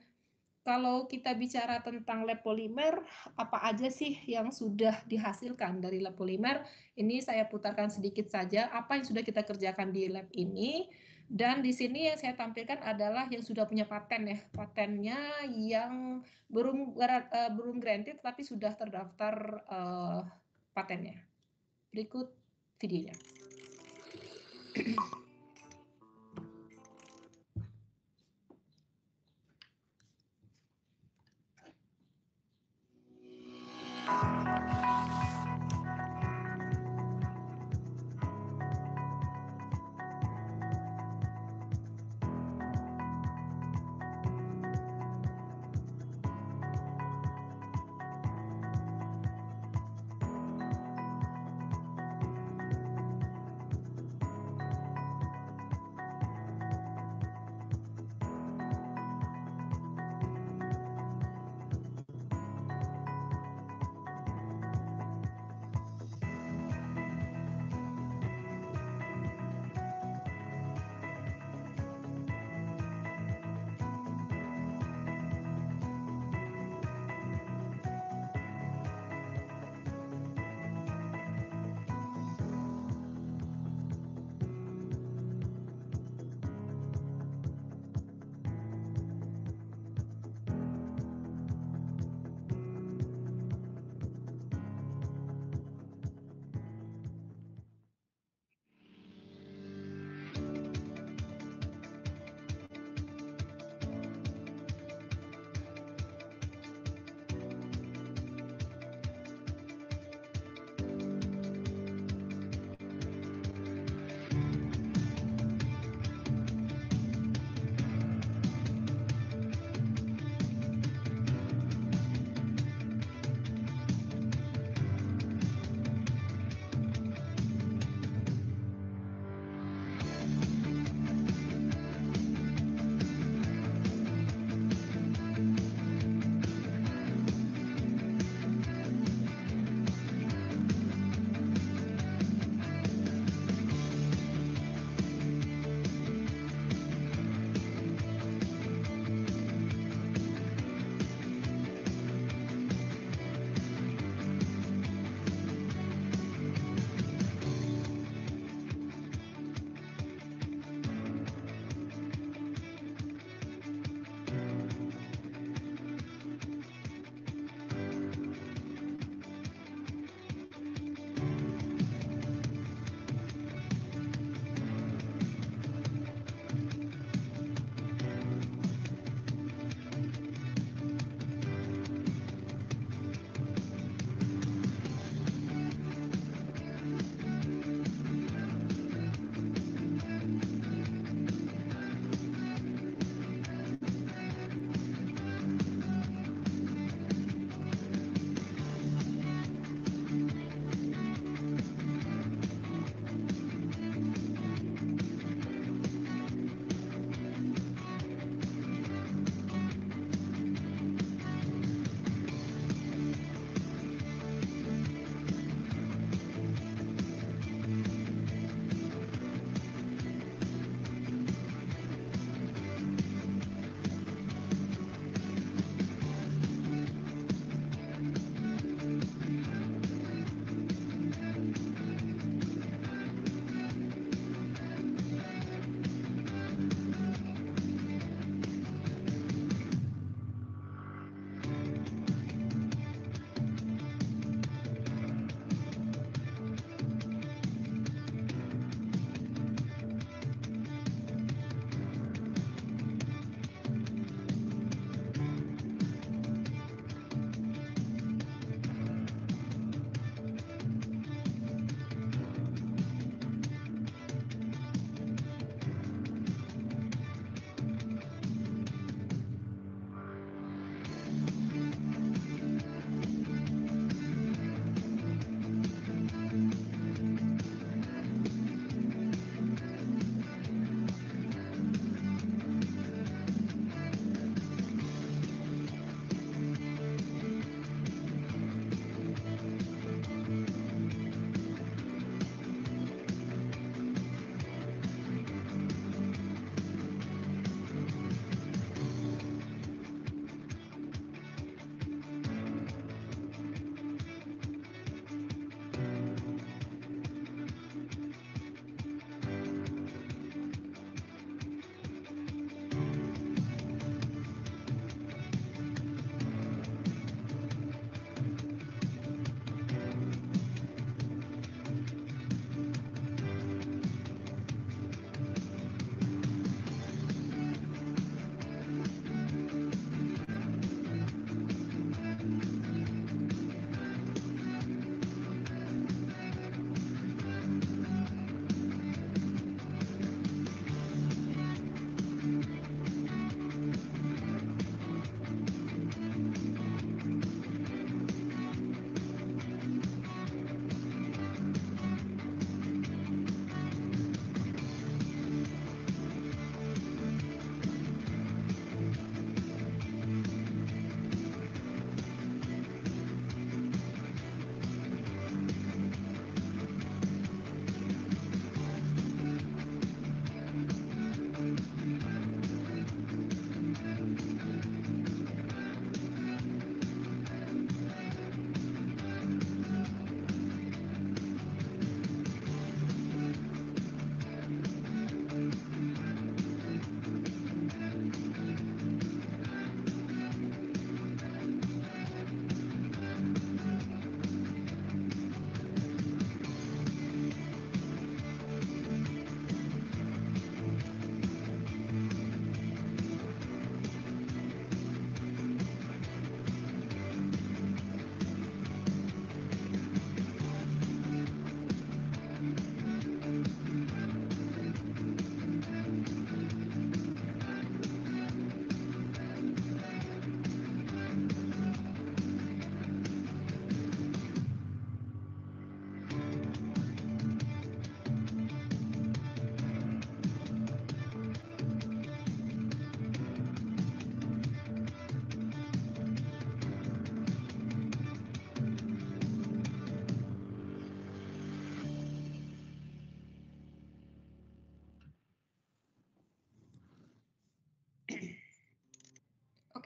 kalau kita bicara tentang lab polimer, apa aja sih yang sudah dihasilkan dari lab polimer? Ini saya putarkan sedikit saja apa yang sudah kita kerjakan di lab ini. Dan di sini yang saya tampilkan adalah yang sudah punya paten ya, patennya yang belum granted tapi sudah terdaftar patennya. Berikut videonya.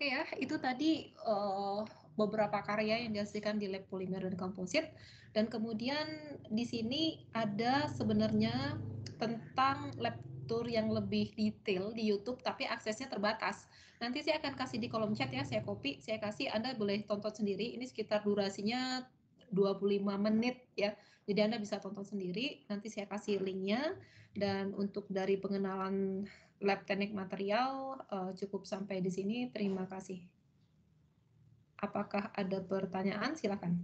Oke ya, itu tadi beberapa karya yang dihasilkan di lab polimer dan komposit, dan kemudian di sini ada sebenarnya tentang lab tour yang lebih detail di YouTube, tapi aksesnya terbatas. Nanti saya akan kasih di kolom chat ya, saya copy, saya kasih, Anda boleh tonton sendiri. Ini sekitar durasinya 25 menit ya. Jadi Anda bisa tonton sendiri, nanti saya kasih linknya. Dan untuk dari pengenalan lab teknik material cukup sampai di sini. Terima kasih. Apakah ada pertanyaan? Silakan.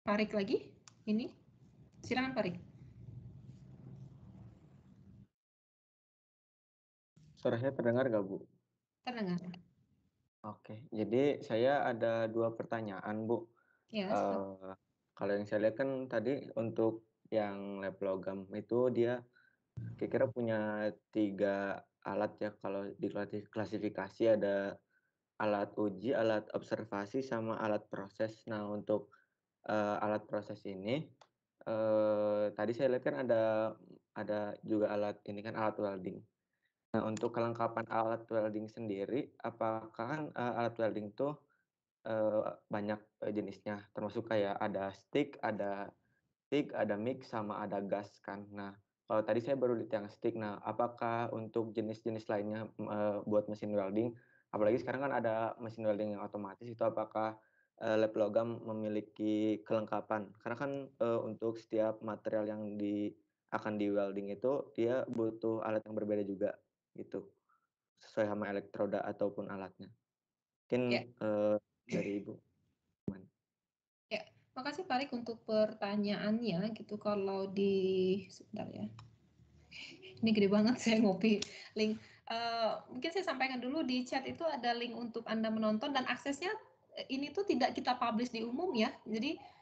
Farik lagi? Ini? Silakan Farik. Suara saya terdengar nggak, Bu? Terdengar. Oke, jadi saya ada 2 pertanyaan, Bu. Ya, silakan. Kalau yang saya lihat kan tadi untuk yang lab logam itu dia kira-kira punya 3 alat ya, kalau klasifikasi ada alat uji, alat observasi, sama alat proses. Nah, untuk alat proses ini tadi saya lihat kan ada juga alat ini kan, alat welding. Nah, untuk kelengkapan alat welding sendiri, apakah kan alat welding itu banyak jenisnya, termasuk kayak ada stick, ada mix, sama ada gas kan. Nah, kalau tadi saya baru lihat yang stick. Nah, apakah untuk jenis-jenis lainnya buat mesin welding, apalagi sekarang kan ada mesin welding yang otomatis, itu apakah lab logam memiliki kelengkapan? Karena kan untuk setiap material yang akan di welding itu dia butuh alat yang berbeda juga gitu, sesuai sama elektroda ataupun alatnya. Mungkin Ya. dari Ibu. Ya, makasih Farik untuk pertanyaannya gitu. Kalau sebentar ya. Ini gede banget saya ngopi link. Mungkin saya sampaikan dulu di chat itu ada link untuk Anda menonton, dan aksesnya ini tuh tidak kita publish di umum ya. Jadi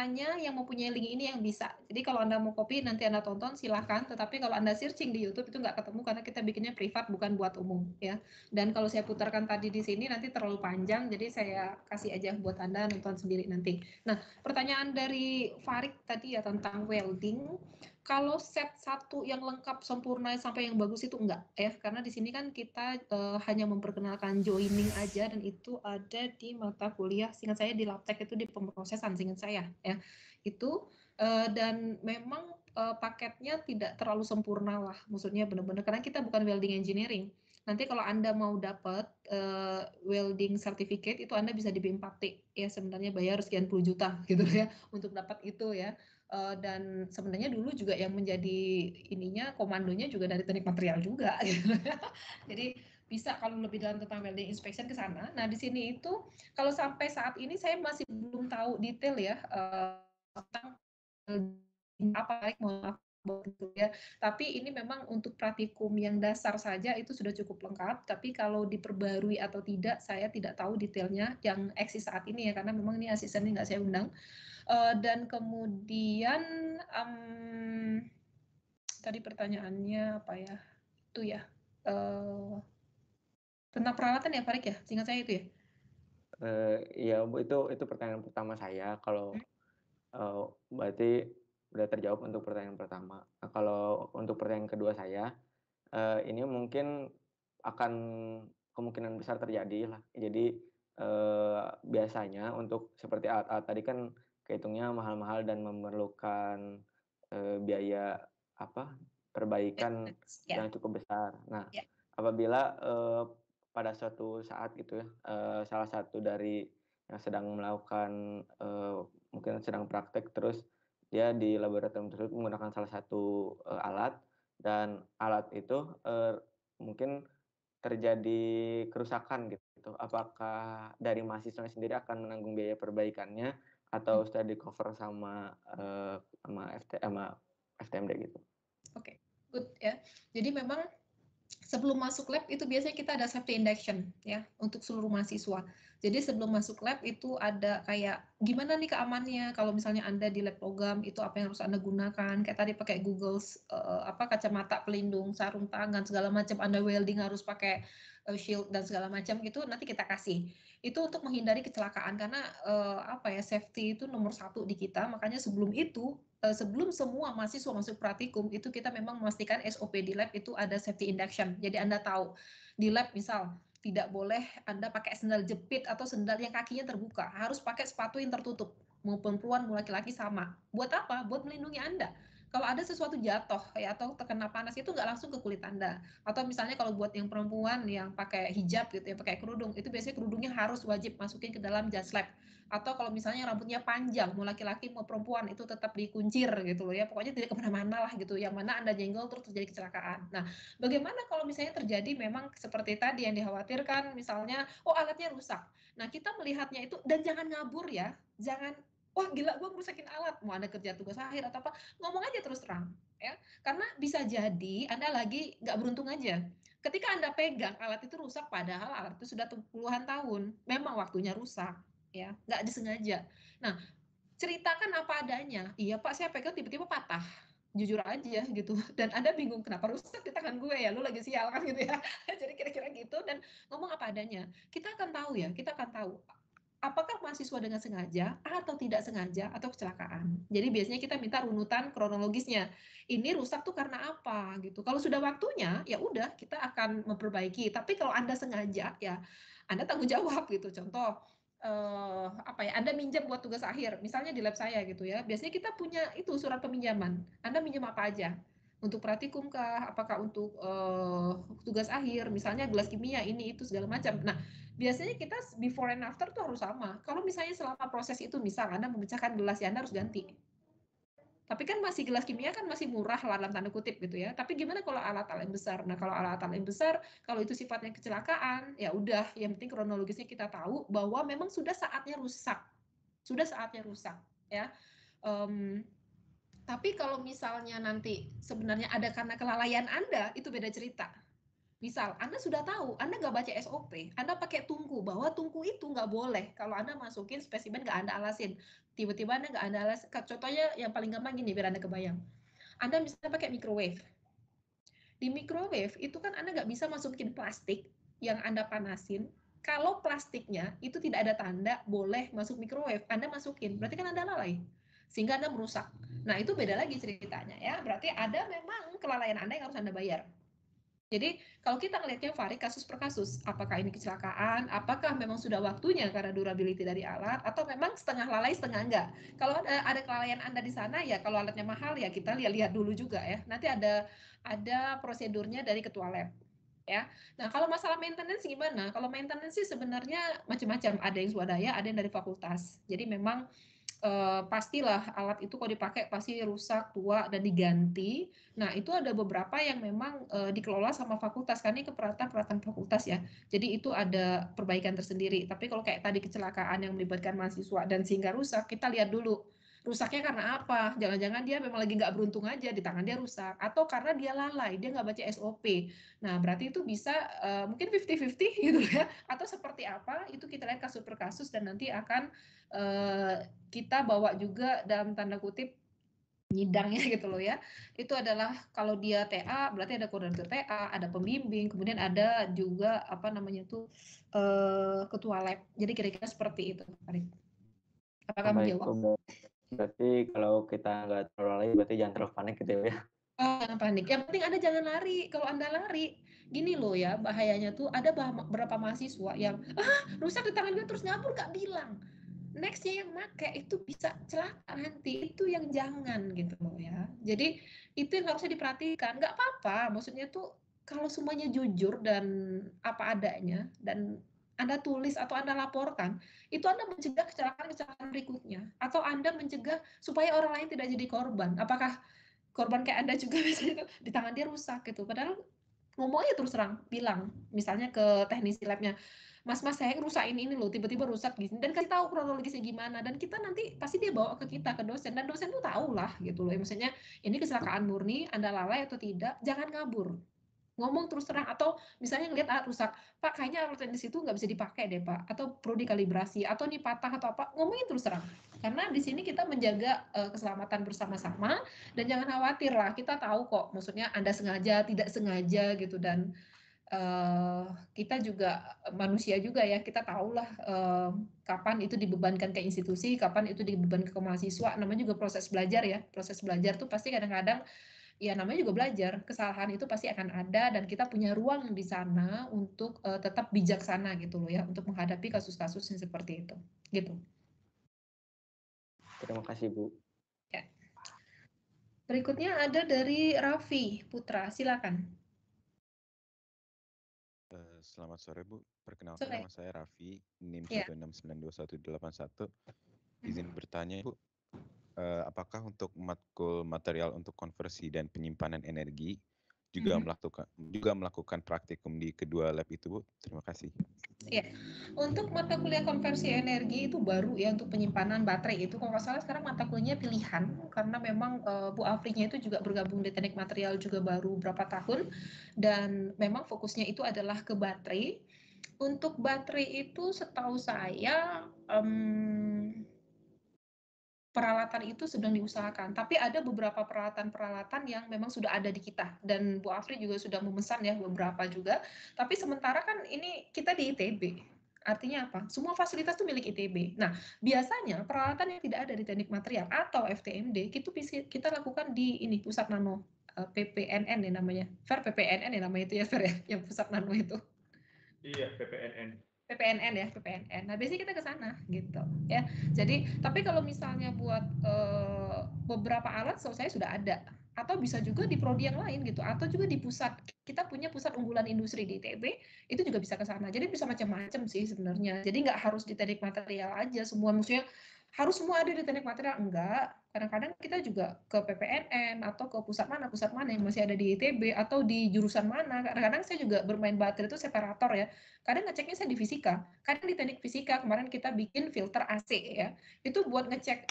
hanya yang mempunyai link ini yang bisa. Jadi kalau Anda mau copy nanti Anda tonton silahkan, tetapi kalau Anda searching di YouTube itu nggak ketemu karena kita bikinnya privat, bukan buat umum ya. Dan kalau saya putarkan tadi di sini nanti terlalu panjang, jadi saya kasih aja buat Anda nonton sendiri nanti. Nah, pertanyaan dari Farik tadi ya tentang welding. Kalau set satu yang lengkap sempurna sampai yang bagus itu enggak ya, karena di sini kan kita hanya memperkenalkan joining aja, dan itu ada di mata kuliah seingat saya di labtek itu di pemrosesan seingat saya ya itu, dan memang paketnya tidak terlalu sempurna lah, maksudnya benar-benar karena kita bukan welding engineering. Nanti kalau Anda mau dapat welding certificate itu Anda bisa di B4T ya, sebenarnya bayar sekian puluh juta gitu ya untuk dapat itu ya. Dan sebenarnya dulu juga yang menjadi ininya komandonya juga dari teknik material juga gitu ya. Jadi bisa kalau lebih dalam tentang welding inspection ke sana. Nah, di sini itu kalau sampai saat ini saya masih belum tahu detail ya tentang apa baik mau ya. Tapi ini memang untuk praktikum yang dasar saja itu sudah cukup lengkap, tapi kalau diperbarui atau tidak saya tidak tahu detailnya yang eksis saat ini ya, karena memang ini asistennya nggak saya undang. Dan kemudian tadi pertanyaannya apa ya? Itu ya. Tentang peralatan ya Farik ya? Seingat saya itu ya? Iya, Bu, itu pertanyaan pertama saya. Kalau berarti udah terjawab untuk pertanyaan pertama. Nah, kalau untuk pertanyaan kedua saya, ini mungkin akan kemungkinan besar terjadi lah. Jadi biasanya untuk seperti alat-alat tadi kan kehitungnya mahal-mahal dan memerlukan biaya perbaikan yang cukup besar. Nah, apabila pada suatu saat gitu ya, salah satu dari yang sedang melakukan mungkin sedang praktek, terus dia di laboratorium tersebut menggunakan salah satu alat, dan alat itu mungkin terjadi kerusakan gitu. Apakah dari mahasiswa sendiri akan menanggung biaya perbaikannya atau sudah di cover sama FTMD gitu? Oke, good ya. Jadi memang sebelum masuk lab itu biasanya kita ada safety induction ya untuk seluruh mahasiswa. Jadi sebelum masuk lab itu ada kayak gimana nih keamannya, kalau misalnya Anda di lab logam itu apa yang harus Anda gunakan, kayak tadi pakai goggles, kacamata pelindung, sarung tangan segala macam, Anda welding harus pakai shield dan segala macam gitu, nanti kita kasih. Itu untuk menghindari kecelakaan karena safety itu nomor 1 di kita, makanya sebelum itu sebelum semua mahasiswa masuk praktikum itu kita memang memastikan SOP di lab itu ada safety induction. Jadi Anda tahu di lab misal tidak boleh Anda pakai sendal jepit atau sendal yang kakinya terbuka, harus pakai sepatu yang tertutup. Mau perempuan mau laki-laki sama. Buat apa? Buat melindungi Anda. Kalau ada sesuatu jatuh ya atau terkena panas itu nggak langsung ke kulit Anda. Atau misalnya kalau buat yang perempuan yang pakai hijab gitu ya, pakai kerudung, itu biasanya kerudungnya harus wajib masukin ke dalam jas lab. Atau kalau misalnya rambutnya panjang, mau laki-laki mau perempuan itu tetap dikuncir gitu loh ya. Pokoknya tidak kemana-mana lah gitu. Yang mana Anda jenggol terus terjadi kecelakaan. Nah, bagaimana kalau misalnya terjadi memang seperti tadi yang dikhawatirkan, misalnya, oh alatnya rusak. Nah, kita melihatnya itu, dan jangan ngabur ya. Jangan, wah gila gue merusakin alat, mau Anda kerja tugas akhir atau apa, ngomong aja terus terang. Ya. Karena bisa jadi Anda lagi nggak beruntung aja. Ketika Anda pegang alat itu rusak, padahal alat itu sudah puluhan tahun, memang waktunya rusak, ya, nggak disengaja. Nah, ceritakan apa adanya. Iya Pak, saya pegang tiba-tiba patah. Jujur aja gitu. Dan Anda bingung kenapa rusak di tangan gue ya, lu lagi sial kan gitu ya. Jadi kira-kira gitu, dan ngomong apa adanya. Kita akan tahu ya, kita akan tahu apakah mahasiswa dengan sengaja atau tidak sengaja atau kecelakaan. Jadi biasanya kita minta runutan kronologisnya. Ini rusak tuh karena apa gitu. Kalau sudah waktunya ya udah kita akan memperbaiki. Tapi kalau Anda sengaja ya Anda tanggung jawab gitu. Contoh apa ya, Anda minjam buat tugas akhir, misalnya di lab saya gitu ya. Biasanya kita punya itu surat peminjaman. Anda minjam apa aja? Untuk praktikum kah? Apakah untuk tugas akhir? Misalnya gelas kimia ini itu segala macam. Nah, biasanya kita before and after tuh harus sama. Kalau misalnya selama proses itu misal Anda memecahkan gelas ya Anda harus ganti. Tapi kan masih gelas kimia kan masih murah lah dalam tanda kutip gitu ya. Tapi gimana kalau alat-alat yang besar? Nah, kalau alat-alat yang besar, kalau itu sifatnya kecelakaan, ya udah, yang penting kronologisnya kita tahu bahwa memang sudah saatnya rusak. Sudah saatnya rusak, ya. Tapi kalau misalnya nanti sebenarnya ada karena kelalaian Anda, itu beda cerita. Misal, Anda sudah tahu, Anda nggak baca SOP, Anda pakai tungku, bahwa tungku itu nggak boleh. Kalau Anda masukin spesimen nggak Anda alasin. Tiba-tiba Anda nggak Anda alasin. Contohnya yang paling gampang gini, biar Anda kebayang. Anda misalnya pakai microwave. Di microwave, itu kan Anda nggak bisa masukin plastik yang Anda panasin. Kalau plastiknya itu tidak ada tanda boleh masuk microwave, Anda masukin. Berarti kan Anda lalai. Sehingga Anda merusak. Nah, itu beda lagi ceritanya ya. Berarti ada memang kelalaian Anda yang harus Anda bayar. Jadi kalau kita ngelihatnya Farid kasus per kasus, apakah ini kecelakaan, apakah memang sudah waktunya karena durability dari alat, atau memang setengah lalai setengah enggak. Kalau ada kelalaian Anda di sana ya, kalau alatnya mahal ya kita lihat dulu juga ya. Nanti ada prosedurnya dari ketua lab. Ya. Nah, kalau masalah maintenance gimana? Kalau maintenance sih sebenarnya macam-macam, ada yang swadaya, ada yang dari fakultas. Jadi memang pastilah alat itu kalau dipakai pasti rusak, tua, dan diganti. Nah, itu ada beberapa yang memang dikelola sama fakultas, karena ini keperalatan fakultas ya. Jadi itu ada perbaikan tersendiri. Tapi kalau kayak tadi kecelakaan yang melibatkan mahasiswa dan sehingga rusak, kita lihat dulu. Rusaknya karena apa? Jangan-jangan dia memang lagi nggak beruntung aja, di tangan dia rusak. Atau karena dia lalai, dia nggak baca SOP. Nah, berarti itu bisa mungkin 50-50 gitu ya. Atau seperti apa, itu kita lihat kasus per kasus dan nanti akan kita bawa juga dalam tanda kutip nyidangnya gitu loh ya. Itu adalah kalau dia TA berarti ada koordinator TA, ada pembimbing, kemudian ada juga apa namanya tuh ketua lab. Jadi kira-kira seperti itu, Farid. Apakah menjawab? Berarti kalau kita nggak terlalu lalai, berarti jangan terlalu panik gitu ya. Jangan panik. Yang penting Anda jangan lari. Kalau Anda lari, gini loh ya, bahayanya tuh ada beberapa mahasiswa yang rusak di tangan gue terus ngabur gak bilang. Nextnya yang make itu bisa celaka nanti, itu yang jangan gitu loh ya. Jadi itu yang harusnya diperhatikan. Nggak apa-apa, maksudnya tuh kalau semuanya jujur dan apa adanya dan Anda tulis atau Anda laporkan, itu Anda mencegah kecelakaan berikutnya, atau Anda mencegah supaya orang lain tidak jadi korban. Apakah korban kayak Anda juga misalnya itu di tangan dia rusak gitu, padahal ngomongnya terus terang, bilang misalnya ke teknisi labnya, Mas saya rusakin ini loh, tiba-tiba rusak gini, dan kasih tahu kronologisnya gimana, dan kita nanti pasti dia bawa ke kita, ke dosen, dan dosen tuh tahu lah gitu loh, maksudnya ini kecelakaan murni, Anda lalai atau tidak, jangan kabur. Ngomong terus terang, atau misalnya ngeliat alat rusak, Pak kayaknya alat yang di situ nggak bisa dipakai deh Pak, atau perlu dikalibrasi, atau ini patah atau apa, ngomongin terus terang. Karena di sini kita menjaga keselamatan bersama-sama, dan jangan khawatir lah, kita tahu kok, maksudnya Anda sengaja, tidak sengaja gitu, dan kita juga manusia juga ya, kita tahulah kapan itu dibebankan ke institusi, kapan itu dibebankan ke mahasiswa. Namanya juga proses belajar ya. Proses belajar tuh pasti kadang-kadang ya namanya juga belajar. Kesalahan itu pasti akan ada dan kita punya ruang di sana untuk tetap bijaksana gitu loh ya, untuk menghadapi kasus-kasus yang seperti itu. Gitu. Terima kasih, Bu. Ya. Berikutnya ada dari Raffi Putra, silakan. Selamat sore Bu, perkenalkan Sore. nama saya Raffi, NIM Ya. 1692181. Izin bertanya Bu, apakah untuk matkul material untuk konversi dan penyimpanan energi juga melakukan praktikum di kedua lab itu Bu? Terima kasih. Ya, untuk mata kuliah konversi energi itu baru ya, untuk penyimpanan baterai itu kalau nggak salah sekarang mata kuliahnya pilihan, karena memang Bu Afrinya itu juga bergabung di teknik material juga baru berapa tahun, dan memang fokusnya itu adalah ke baterai. Untuk baterai itu setahu saya peralatan itu sedang diusahakan, tapi ada beberapa peralatan-peralatan yang memang sudah ada di kita, dan Bu Afri juga sudah memesan ya beberapa juga, tapi sementara kan ini kita di ITB, artinya apa? Semua fasilitas itu milik ITB. Nah, biasanya peralatan yang tidak ada di teknik material atau FTMD, kita lakukan di ini, Pusat Nano, PPNN ya namanya, PPNN ya namanya itu ya, ya, yang Pusat Nano itu. Iya, PPNN. PPNN ya, PPNN. Nah, biasanya kita ke sana gitu ya. Jadi, tapi kalau misalnya buat beberapa alat saya sudah ada, atau bisa juga di prodi yang lain gitu, atau juga di pusat. Kita punya pusat unggulan industri di ITB, itu juga bisa ke sana. Jadi bisa macam-macam sih sebenarnya. Jadi nggak harus di teknik material aja semua, maksudnya harus semua ada di teknik material, enggak. Kadang-kadang kita juga ke PPNN atau ke pusat mana yang masih ada di ITB atau di jurusan mana. Kadang-kadang saya juga bermain baterai itu separator ya. Kadang ngeceknya saya di fisika. Kadang di teknik fisika kemarin kita bikin filter AC ya. Itu buat ngecek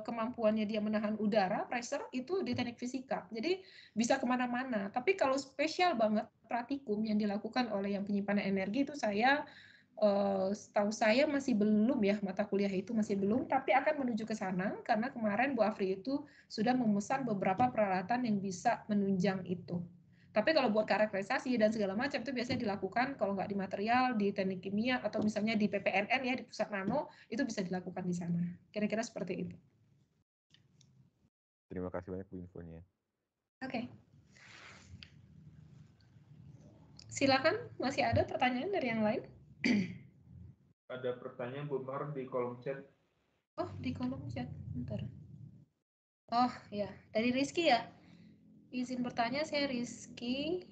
kemampuannya dia menahan udara, pressure itu di teknik fisika. Jadi bisa kemana-mana. Tapi kalau spesial banget praktikum yang dilakukan oleh yang penyimpanan energi itu setahu saya masih belum ya, mata kuliah itu masih belum, tapi akan menuju ke sana karena kemarin Bu Afri itu sudah memesan beberapa peralatan yang bisa menunjang itu. Tapi kalau buat karakterisasi dan segala macam itu biasanya dilakukan kalau nggak di material, di teknik kimia, atau misalnya di PPNN ya, di pusat nano, itu bisa dilakukan di sana. Kira-kira seperti itu. Terima kasih banyak Bu infonya. Oke. Silakan, masih ada pertanyaan dari yang lain? Ada pertanyaan Bu Mar di kolom chat. Oh, di kolom chat. Bentar. Oh, ya. Dari Rizky ya. Izin bertanya, saya Rizky.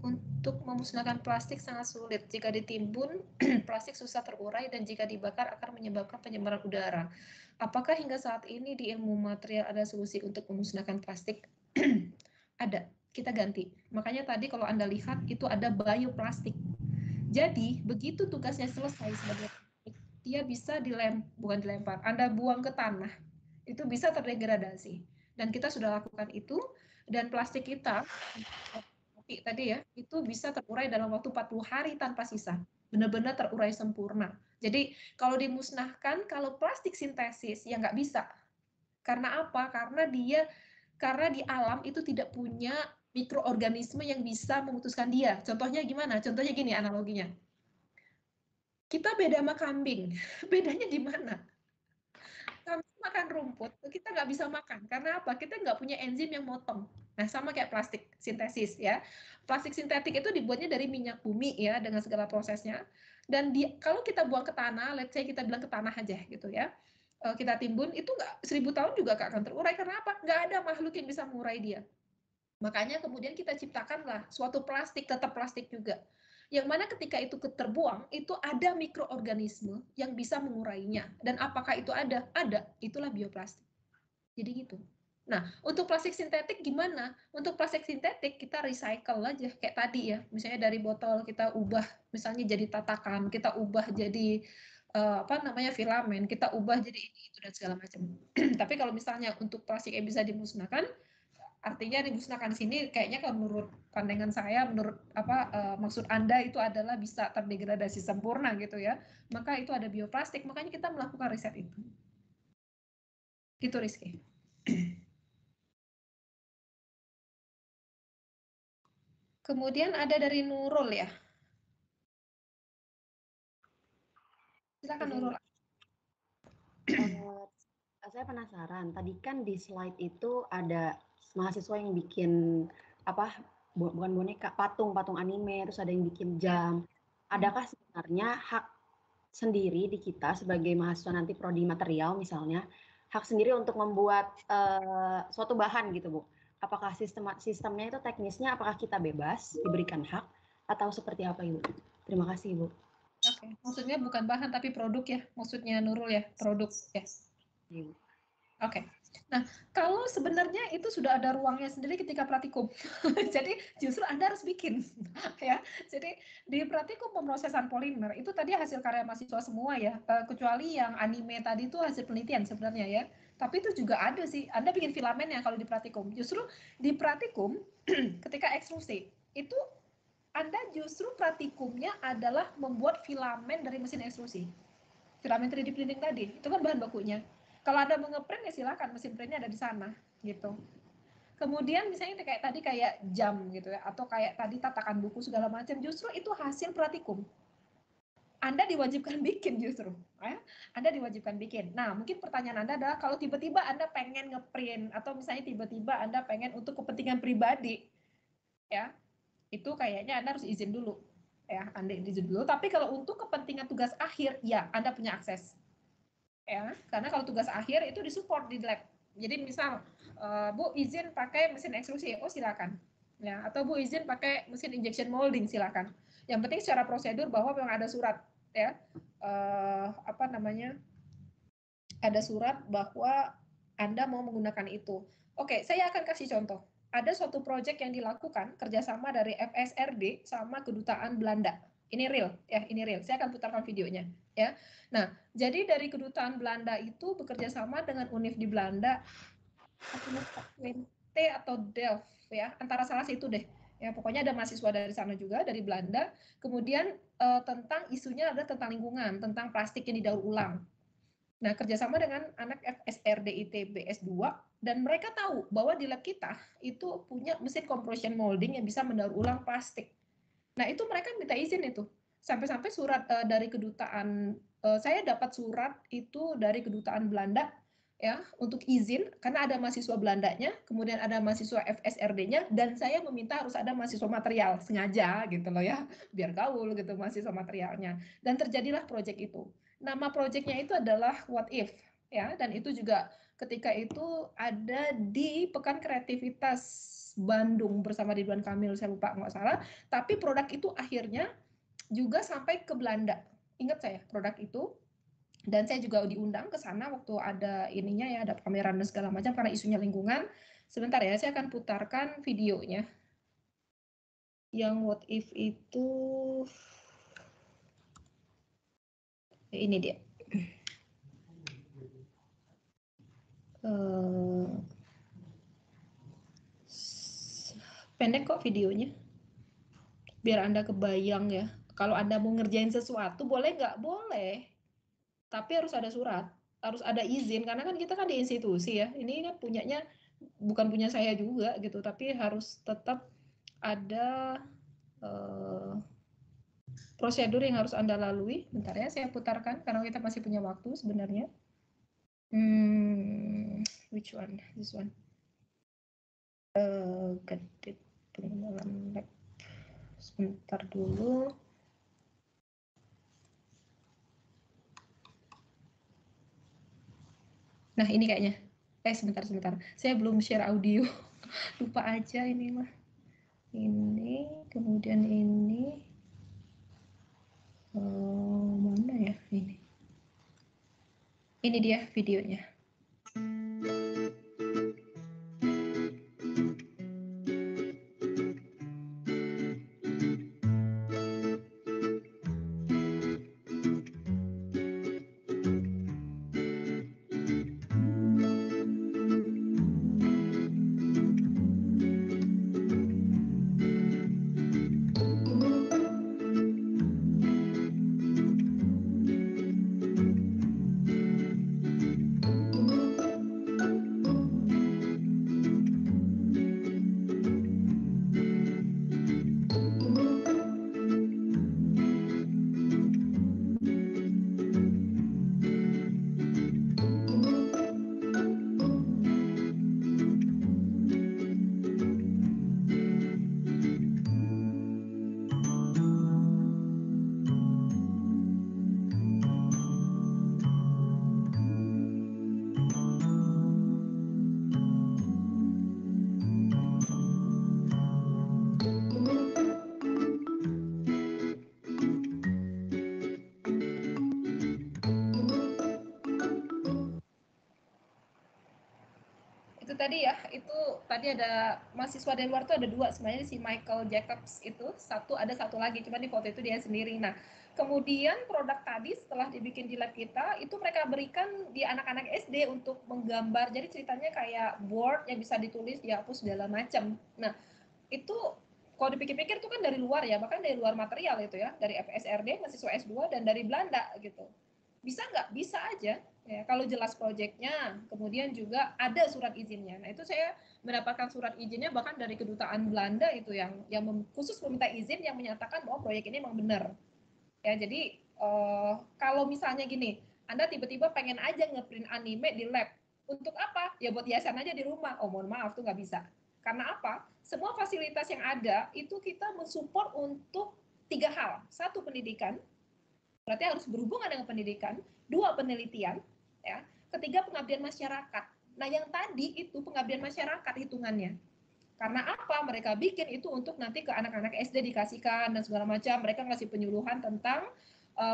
Untuk memusnahkan plastik sangat sulit. Jika ditimbun, plastik susah terurai dan jika dibakar akan menyebabkan pencemaran udara. Apakah hingga saat ini di ilmu material ada solusi untuk memusnahkan plastik? Ada. Kita ganti. Makanya tadi kalau Anda lihat itu ada bioplastik. Jadi, begitu tugasnya selesai sebagai plastik, dia bisa bukan dilempar, Anda buang ke tanah, itu bisa terdegradasi. Dan kita sudah lakukan itu, dan plastik kita, tadi ya, itu bisa terurai dalam waktu 40 hari tanpa sisa. Benar-benar terurai sempurna. Jadi, kalau dimusnahkan, kalau plastik sintesis, ya nggak bisa. Karena apa? Karena di alam itu tidak punya mikroorganisme yang bisa memutuskan dia. Contohnya gimana? Contohnya gini analoginya. Kita beda sama kambing. Bedanya di mana? Kambing makan rumput, kita nggak bisa makan. Karena apa? Kita nggak punya enzim yang motong. Nah, sama kayak plastik sintesis ya. Plastik sintetik itu dibuatnya dari minyak bumi ya, dengan segala prosesnya. Dan kalau kita buang ke tanah, let's say kita bilang ke tanah aja gitu ya, kita timbun, itu nggak 1000 tahun juga nggak akan terurai. Karena apa? Nggak ada makhluk yang bisa mengurai dia. Makanya kemudian kita ciptakanlah suatu plastik, tetap plastik juga. Yang mana ketika itu terbuang, itu ada mikroorganisme yang bisa mengurainya. Dan apakah itu ada? Ada. Itulah bioplastik. Jadi gitu. Nah, untuk plastik sintetik gimana? Untuk plastik sintetik kita recycle aja kayak tadi ya. Misalnya dari botol kita ubah misalnya jadi tatakan, kita ubah jadi filamen, kita ubah jadi ini itu dan segala macam. Tapi kalau misalnya untuk plastik yang bisa dimusnahkan, artinya dimusnahkan di sini kayaknya kalau menurut pandangan saya, menurut maksud Anda itu adalah bisa terdegradasi sempurna gitu ya. Maka itu ada bioplastik, makanya kita melakukan riset itu. Gitu Rizky. Kemudian ada dari Nurul ya. Silakan Izin, Nurul. Saya penasaran. Tadi kan di slide itu ada mahasiswa yang bikin bukan boneka, patung anime, terus ada yang bikin jam. Adakah sebenarnya hak sendiri di kita sebagai mahasiswa nanti prodi material misalnya, hak sendiri untuk membuat suatu bahan gitu, Bu? Apakah sistemnya itu teknisnya, apakah kita bebas diberikan hak atau seperti apa, Ibu? Terima kasih, Ibu. Oke, maksudnya bukan bahan tapi produk ya, maksudnya Nurul ya, produk ya. Oke. Nah, kalau sebenarnya itu sudah ada ruangnya sendiri ketika praktikum. Jadi justru Anda harus bikin ya. Jadi di praktikum pemrosesan polimer itu tadi hasil karya mahasiswa semua ya, kecuali yang anime tadi itu hasil penelitian sebenarnya ya. Tapi itu juga ada sih, Anda bikin filamen ya kalau di praktikum. Justru di praktikum ketika ekstrusi itu Anda justru praktikumnya adalah membuat filamen dari mesin ekstrusi. Filamen 3D printing tadi, itu kan bahan bakunya. Kalau Anda mau ngeprint ya silakan, mesin printnya ada di sana, gitu. Kemudian misalnya kayak tadi kayak jam gitu ya, atau kayak tadi tatakan buku segala macam, justru itu hasil praktikum. Anda diwajibkan bikin justru, ya? Anda diwajibkan bikin. Nah, mungkin pertanyaan Anda adalah kalau tiba-tiba Anda pengen ngeprint atau misalnya tiba-tiba Anda pengen untuk kepentingan pribadi, ya, itu kayaknya Anda harus izin dulu, ya, Anda izin dulu. Tapi kalau untuk kepentingan tugas akhir, ya Anda punya akses. Ya, karena kalau tugas akhir itu disupport di lab. Jadi misal, Bu izin pakai mesin ekstrusi, oh silakan. Ya, atau Bu izin pakai mesin injection molding, silakan. Yang penting secara prosedur bahwa memang ada surat, ya, ada surat bahwa Anda mau menggunakan itu. Oke, saya akan kasih contoh. Ada suatu proyek yang dilakukan kerjasama dari FSRD sama Kedutaan Belanda. Ini real, ya, ini real. Saya akan putarkan videonya, ya. Nah, jadi dari Kedutaan Belanda itu bekerja sama dengan UNIF di Belanda, T atau Delft, ya, antara salah satu deh. Ya, pokoknya ada mahasiswa dari sana juga, dari Belanda. Kemudian tentang isunya ada tentang lingkungan, tentang plastik yang didaur ulang. Nah, kerjasama dengan anak FSRD ITB S2, dan mereka tahu bahwa di lab kita itu punya mesin compression molding yang bisa mendaur ulang plastik. Nah, itu mereka minta izin itu. Sampai-sampai surat dari kedutaan, saya dapat surat itu dari kedutaan Belanda, ya, untuk izin, karena ada mahasiswa Belandanya, kemudian ada mahasiswa FSRD-nya, dan saya meminta harus ada mahasiswa material, sengaja gitu loh ya, biar gaul gitu mahasiswa materialnya. Dan terjadilah proyek itu. Nama proyeknya itu adalah What If, ya, dan itu juga ketika itu ada di Pekan Kreativitas Bandung bersama Ridwan Kamil, saya lupa nggak salah, tapi produk itu akhirnya juga sampai ke Belanda. Ingat saya produk itu, dan saya juga diundang ke sana waktu ada ininya ya, ada pameran dan segala macam karena isunya lingkungan. Sebentar ya, saya akan putarkan videonya. Yang What If itu ini dia. Pendek kok videonya. Biar Anda kebayang ya. Kalau Anda mau ngerjain sesuatu, boleh nggak? Boleh. Tapi harus ada surat. Harus ada izin. Karena kan kita kan di institusi ya. Ini kan punyanya, bukan punya saya juga gitu. Tapi harus tetap ada prosedur yang harus Anda lalui. Bentar ya, saya putarkan. Karena kita masih punya waktu sebenarnya. Which one? This one. Gedit pengenalan lab. Sebentar dulu. Nah, ini kayaknya. Sebentar. Saya belum share audio. Lupa aja ini mah. Ini, kemudian ini. Mana ya ini? Ini dia videonya. tadi ya, itu tadi ada mahasiswa dari luar tuh ada 2 sebenarnya, si Michael Jacobs itu, ada satu lagi, cuma di foto itu dia sendiri. Nah, kemudian produk tadi setelah dibikin di lab kita, itu mereka berikan di anak-anak SD untuk menggambar. Jadi ceritanya kayak board yang bisa ditulis, dihapus segala macam. Nah, itu kalau dipikir-pikir itu kan dari luar ya, bahkan dari luar material itu ya, dari FSRD, mahasiswa S2 dan dari Belanda gitu. Bisa nggak? Bisa aja. Ya, kalau jelas proyeknya, kemudian juga ada surat izinnya. Nah, itu saya mendapatkan surat izinnya bahkan dari kedutaan Belanda itu yang khusus meminta izin yang menyatakan bahwa proyek ini memang benar. Ya, jadi kalau misalnya gini, Anda tiba-tiba pengen aja ngeprint anime di lab. Untuk apa? Ya buat hiasan aja di rumah. Oh, mohon maaf tuh nggak bisa. Karena apa? Semua fasilitas yang ada itu kita mensupport untuk 3 hal. 1, pendidikan. Berarti harus berhubungan dengan pendidikan. 2, penelitian. Ya. 3, pengabdian masyarakat. Nah, yang tadi itu pengabdian masyarakat hitungannya. Karena apa? Mereka bikin itu untuk nanti ke anak-anak SD dikasihkan dan segala macam. Mereka ngasih penyuluhan tentang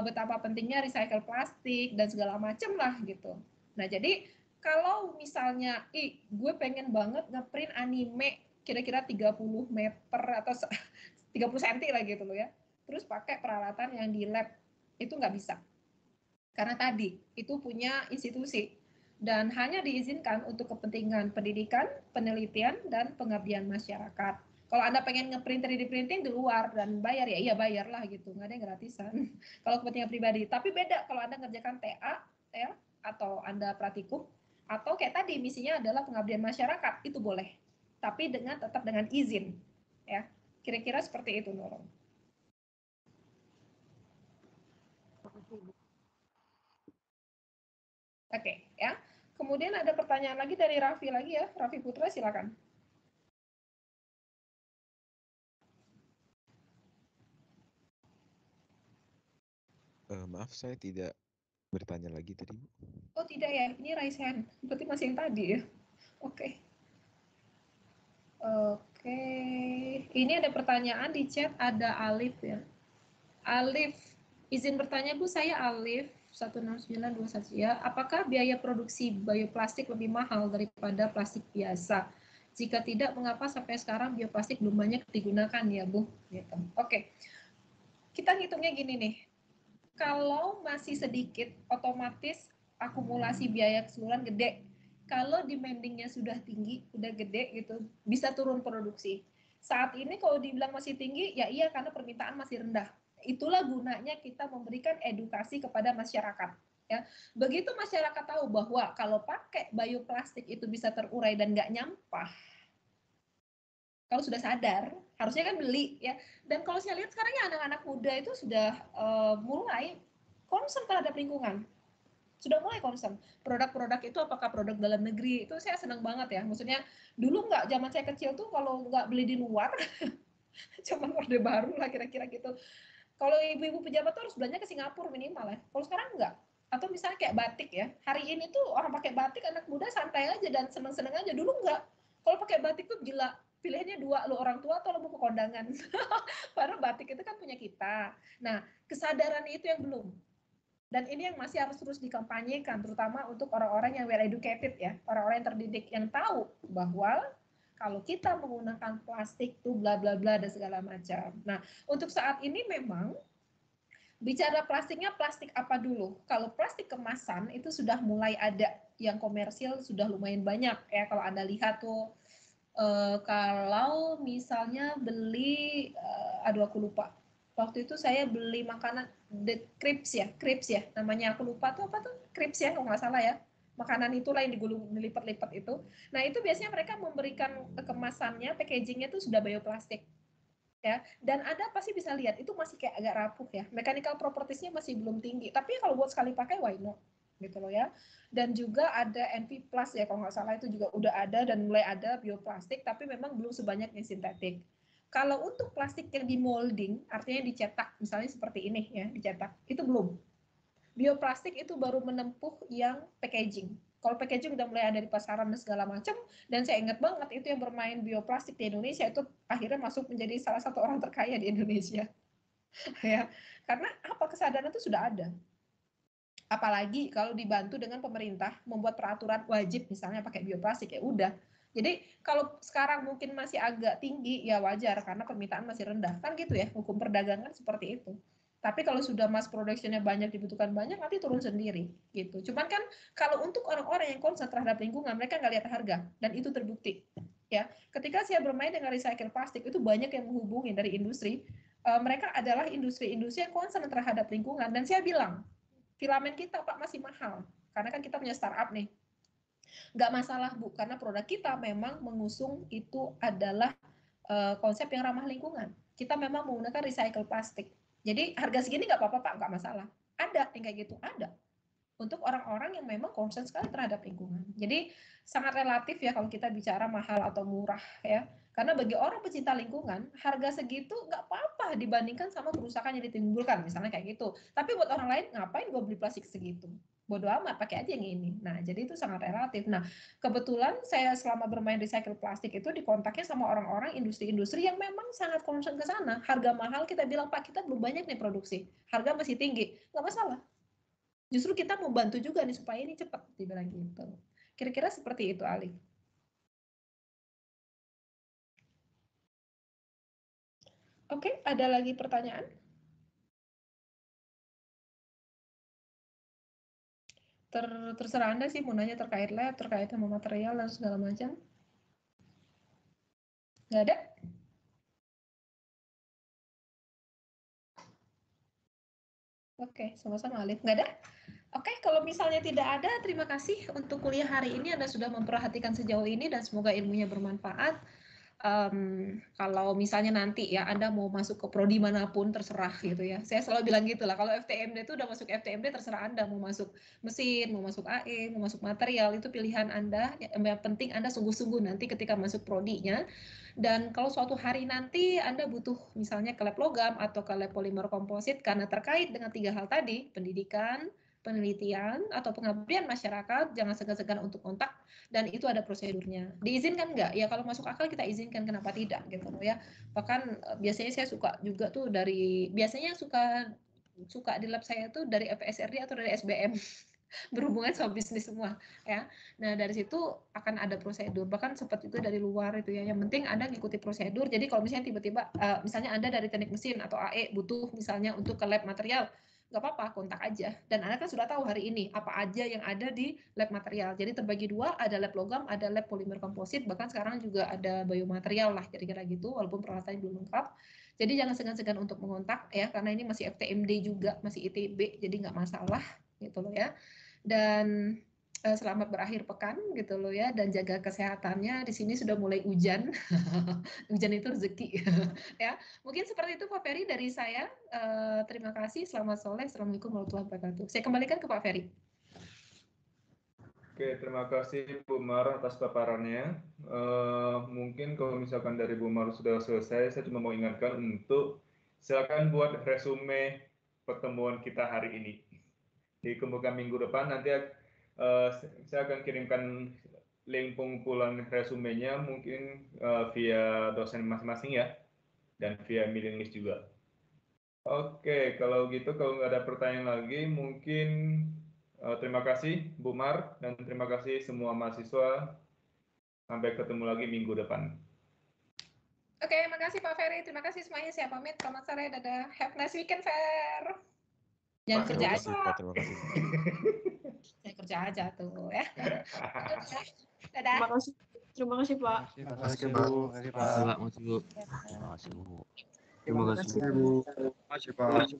betapa pentingnya recycle plastik dan segala macam lah gitu. Nah, jadi kalau misalnya, gue pengen banget ngeprint anime kira-kira 30 meter atau 30 cm lah gitu loh ya. Terus pakai peralatan yang di lab, itu nggak bisa. Karena tadi itu punya institusi dan hanya diizinkan untuk kepentingan pendidikan, penelitian, dan pengabdian masyarakat. Kalau Anda pengen nge-print 3D printing di luar dan bayar, ya iya bayar lah gitu, nggak ada yang gratisan. Kalau kepentingan pribadi, tapi beda kalau Anda ngerjakan TA ya, atau Anda praktikum, atau kayak tadi misinya adalah pengabdian masyarakat, itu boleh. Tapi tetap dengan izin. Ya, kira-kira seperti itu, Nurul. Oke, ya. Kemudian ada pertanyaan lagi dari Raffi lagi ya. Raffi Putra, silakan. Maaf, saya tidak bertanya lagi tadi, Bu. Oh, tidak ya. Ini raise hand. Berarti masih yang tadi ya. Oke. Oke. Ini ada pertanyaan di chat, ada Alif ya. Alif, izin bertanya Bu, saya Alif 16921 ya. Apakah biaya produksi bioplastik lebih mahal daripada plastik biasa? Jika tidak, mengapa sampai sekarang bioplastik belum banyak digunakan ya Bu? Gitu. Oke. Kita ngitungnya gini nih. Kalau masih sedikit, otomatis akumulasi biaya keseluruhan gede. Kalau demandingnya sudah tinggi, udah gede gitu, bisa turun produksi. Saat ini kalau dibilang masih tinggi, ya iya karena permintaan masih rendah. Itulah gunanya kita memberikan edukasi kepada masyarakat. Ya, begitu masyarakat tahu bahwa kalau pakai bioplastik itu bisa terurai dan nggak nyampah, kalau sudah sadar, harusnya kan beli ya. Dan kalau saya lihat sekarang ya anak-anak muda itu sudah mulai concern terhadap lingkungan. Sudah mulai concern. Produk-produk itu apakah produk dalam negeri, itu saya senang banget ya. Maksudnya dulu nggak, zaman saya kecil tuh kalau nggak beli di luar, cuma Orde Baru lah kira-kira gitu. Kalau ibu-ibu pejabat tuh harus belanja ke Singapura minimal ya. Kalau sekarang enggak. Atau misalnya kayak batik ya. Hari ini tuh orang pakai batik, anak muda santai aja dan seneng-seneng aja. Dulu enggak. Kalau pakai batik tuh gila. Pilihannya 2, lo orang tua atau lo mau ke kondangan. Padahal batik itu kan punya kita. Nah, kesadaran itu yang belum. Dan ini yang masih harus terus dikampanyekan, terutama untuk orang-orang yang well educated ya. Orang-orang yang terdidik, yang tahu bahwa kalau kita menggunakan plastik tuh bla bla bla dan segala macam. Nah, untuk saat ini memang bicara plastiknya, plastik apa dulu? Kalau plastik kemasan itu sudah mulai ada yang komersil, sudah lumayan banyak ya. Kalau Anda lihat tuh kalau misalnya beli aduh aku lupa. Waktu itu saya beli makanan the crepes ya, namanya aku lupa tuh apa tuh, crepes ya kalau nggak salah ya. Makanan itulah yang digulung dilipat-lipat itu. Nah, itu biasanya mereka memberikan kemasannya, packagingnya tuh sudah bioplastik. Ya, dan Anda pasti bisa lihat itu masih kayak agak rapuh ya. Mechanical properties-nya masih belum tinggi. Tapi kalau buat sekali pakai, why not? Gitu loh ya. Dan juga ada NP Plus ya, kalau nggak salah itu juga udah ada dan mulai ada bioplastik, tapi memang belum sebanyak yang sintetik. Kalau untuk plastik yang di molding, artinya dicetak, misalnya seperti ini ya, dicetak, itu belum. Bioplastik itu baru menempuh yang packaging. Kalau packaging udah mulai ada di pasaran dan segala macam, dan saya ingat banget itu yang bermain bioplastik di Indonesia itu akhirnya masuk menjadi salah satu orang terkaya di Indonesia. Ya, karena apa, kesadaran itu sudah ada. Apalagi kalau dibantu dengan pemerintah membuat peraturan wajib misalnya pakai bioplastik, ya udah Jadi kalau sekarang mungkin masih agak tinggi, ya wajar karena permintaan masih rendah. Kan gitu ya, hukum perdagangan seperti itu. Tapi kalau sudah mass production-nya banyak, dibutuhkan banyak, nanti turun sendiri. Gitu. Cuman kan kalau untuk orang-orang yang concern terhadap lingkungan, mereka nggak lihat harga. Dan itu terbukti. Ya, ketika saya bermain dengan recycle plastik, itu banyak yang menghubungi dari industri. Mereka adalah industri-industri yang concern terhadap lingkungan. Dan saya bilang, filamen kita Pak masih mahal. Karena kan kita punya startup nih. Nggak masalah Bu, karena produk kita memang mengusung itu adalah konsep yang ramah lingkungan. Kita memang menggunakan recycle plastik. Jadi harga segini nggak apa-apa Pak, nggak masalah. Ada yang kayak gitu, ada. Untuk orang-orang yang memang concern sekali terhadap lingkungan. Jadi sangat relatif ya kalau kita bicara mahal atau murah ya. Karena bagi orang pecinta lingkungan, harga segitu nggak apa-apa dibandingkan sama kerusakan yang ditimbulkan, misalnya kayak gitu. Tapi buat orang lain, ngapain gue beli plastik segitu? Bodo amat, pakai aja yang ini. Nah, jadi itu sangat relatif. Nah, kebetulan saya selama bermain recycle plastik itu dikontaknya sama orang-orang industri-industri yang memang sangat concern ke sana. Harga mahal kita bilang, Pak, kita belum banyak nih produksi. Harga masih tinggi. Nggak masalah. Justru kita mau bantu juga nih supaya ini cepat, dibilang gitu. Kira-kira seperti itu, Alif. Oke, ada lagi pertanyaan? Terserah Anda sih mau nanya terkait lab, terkait sama material dan segala macam. Nggak ada? Oke, sama-sama Alif. Nggak ada? Oke, kalau misalnya tidak ada, terima kasih untuk kuliah hari ini. Anda sudah memperhatikan sejauh ini dan semoga ilmunya bermanfaat. Kalau misalnya nanti ya Anda mau masuk ke prodi manapun terserah gitu ya. Saya selalu bilang gitulah, kalau FTMD itu udah masuk FTMD terserah Anda mau masuk mesin, mau masuk AE, mau masuk material, itu pilihan Anda. Yang penting Anda sungguh-sungguh nanti ketika masuk prodinya. Dan kalau suatu hari nanti Anda butuh misalnya ke lab logam atau ke lab polimer komposit karena terkait dengan 3 hal tadi, pendidikan, penelitian, atau pengabdian masyarakat, jangan segan-segan untuk kontak, dan itu ada prosedurnya. Diizinkan nggak? Ya kalau masuk akal kita izinkan, kenapa tidak gitu loh ya. Bahkan biasanya saya suka juga tuh biasanya suka di lab saya tuh dari FSRD atau dari SBM. Berhubungan sama bisnis semua ya. Nah, dari situ akan ada prosedur, bahkan sempat juga dari luar itu ya. Yang penting Anda ngikuti prosedur. Jadi kalau misalnya tiba-tiba misalnya Anda dari teknik mesin atau AE butuh misalnya untuk ke lab material, nggak apa-apa, kontak aja. Dan Anda kan sudah tahu hari ini apa aja yang ada di lab material. Jadi terbagi dua, ada lab logam, ada lab polimer komposit, bahkan sekarang juga ada biomaterial lah kira-kira gitu, walaupun peralatannya belum lengkap. Jadi jangan segan-segan untuk mengontak ya, karena ini masih FTMD juga, masih ITB, jadi nggak masalah gitu loh ya. Dan selamat berakhir pekan gitu loh ya, dan jaga kesehatannya. Di sini sudah mulai hujan. Hujan itu rezeki ya. Mungkin seperti itu Pak Ferry dari saya. Terima kasih, selamat sore, assalamualaikum warahmatullahi wabarakatuh. Saya kembalikan ke Pak Ferry. Oke, terima kasih Bu Mar atas paparannya. Mungkin kalau misalkan dari Bu Mar sudah selesai, saya cuma mau ingatkan untuk silakan buat resume pertemuan kita hari ini. Di kemudian minggu depan nanti saya akan kirimkan link pengumpulan resumenya mungkin via dosen masing-masing ya, dan via mailing list juga. Oke, kalau gitu kalau nggak ada pertanyaan lagi, mungkin terima kasih Bu Mar dan terima kasih semua mahasiswa. Sampai ketemu lagi minggu depan. Oke, makasih Pak Ferry. Terima kasih semuanya. Saya pamit. Selamat sore. Dadah. Have nice weekend, Fer. Jangan kerja aja. Terima kasih. Jangan kerja aja tuh ya. Dadah. Terima kasih Pak. Terima kasih Bu. Terima kasih Bu. Terima kasih Bu. Terima kasih Bu.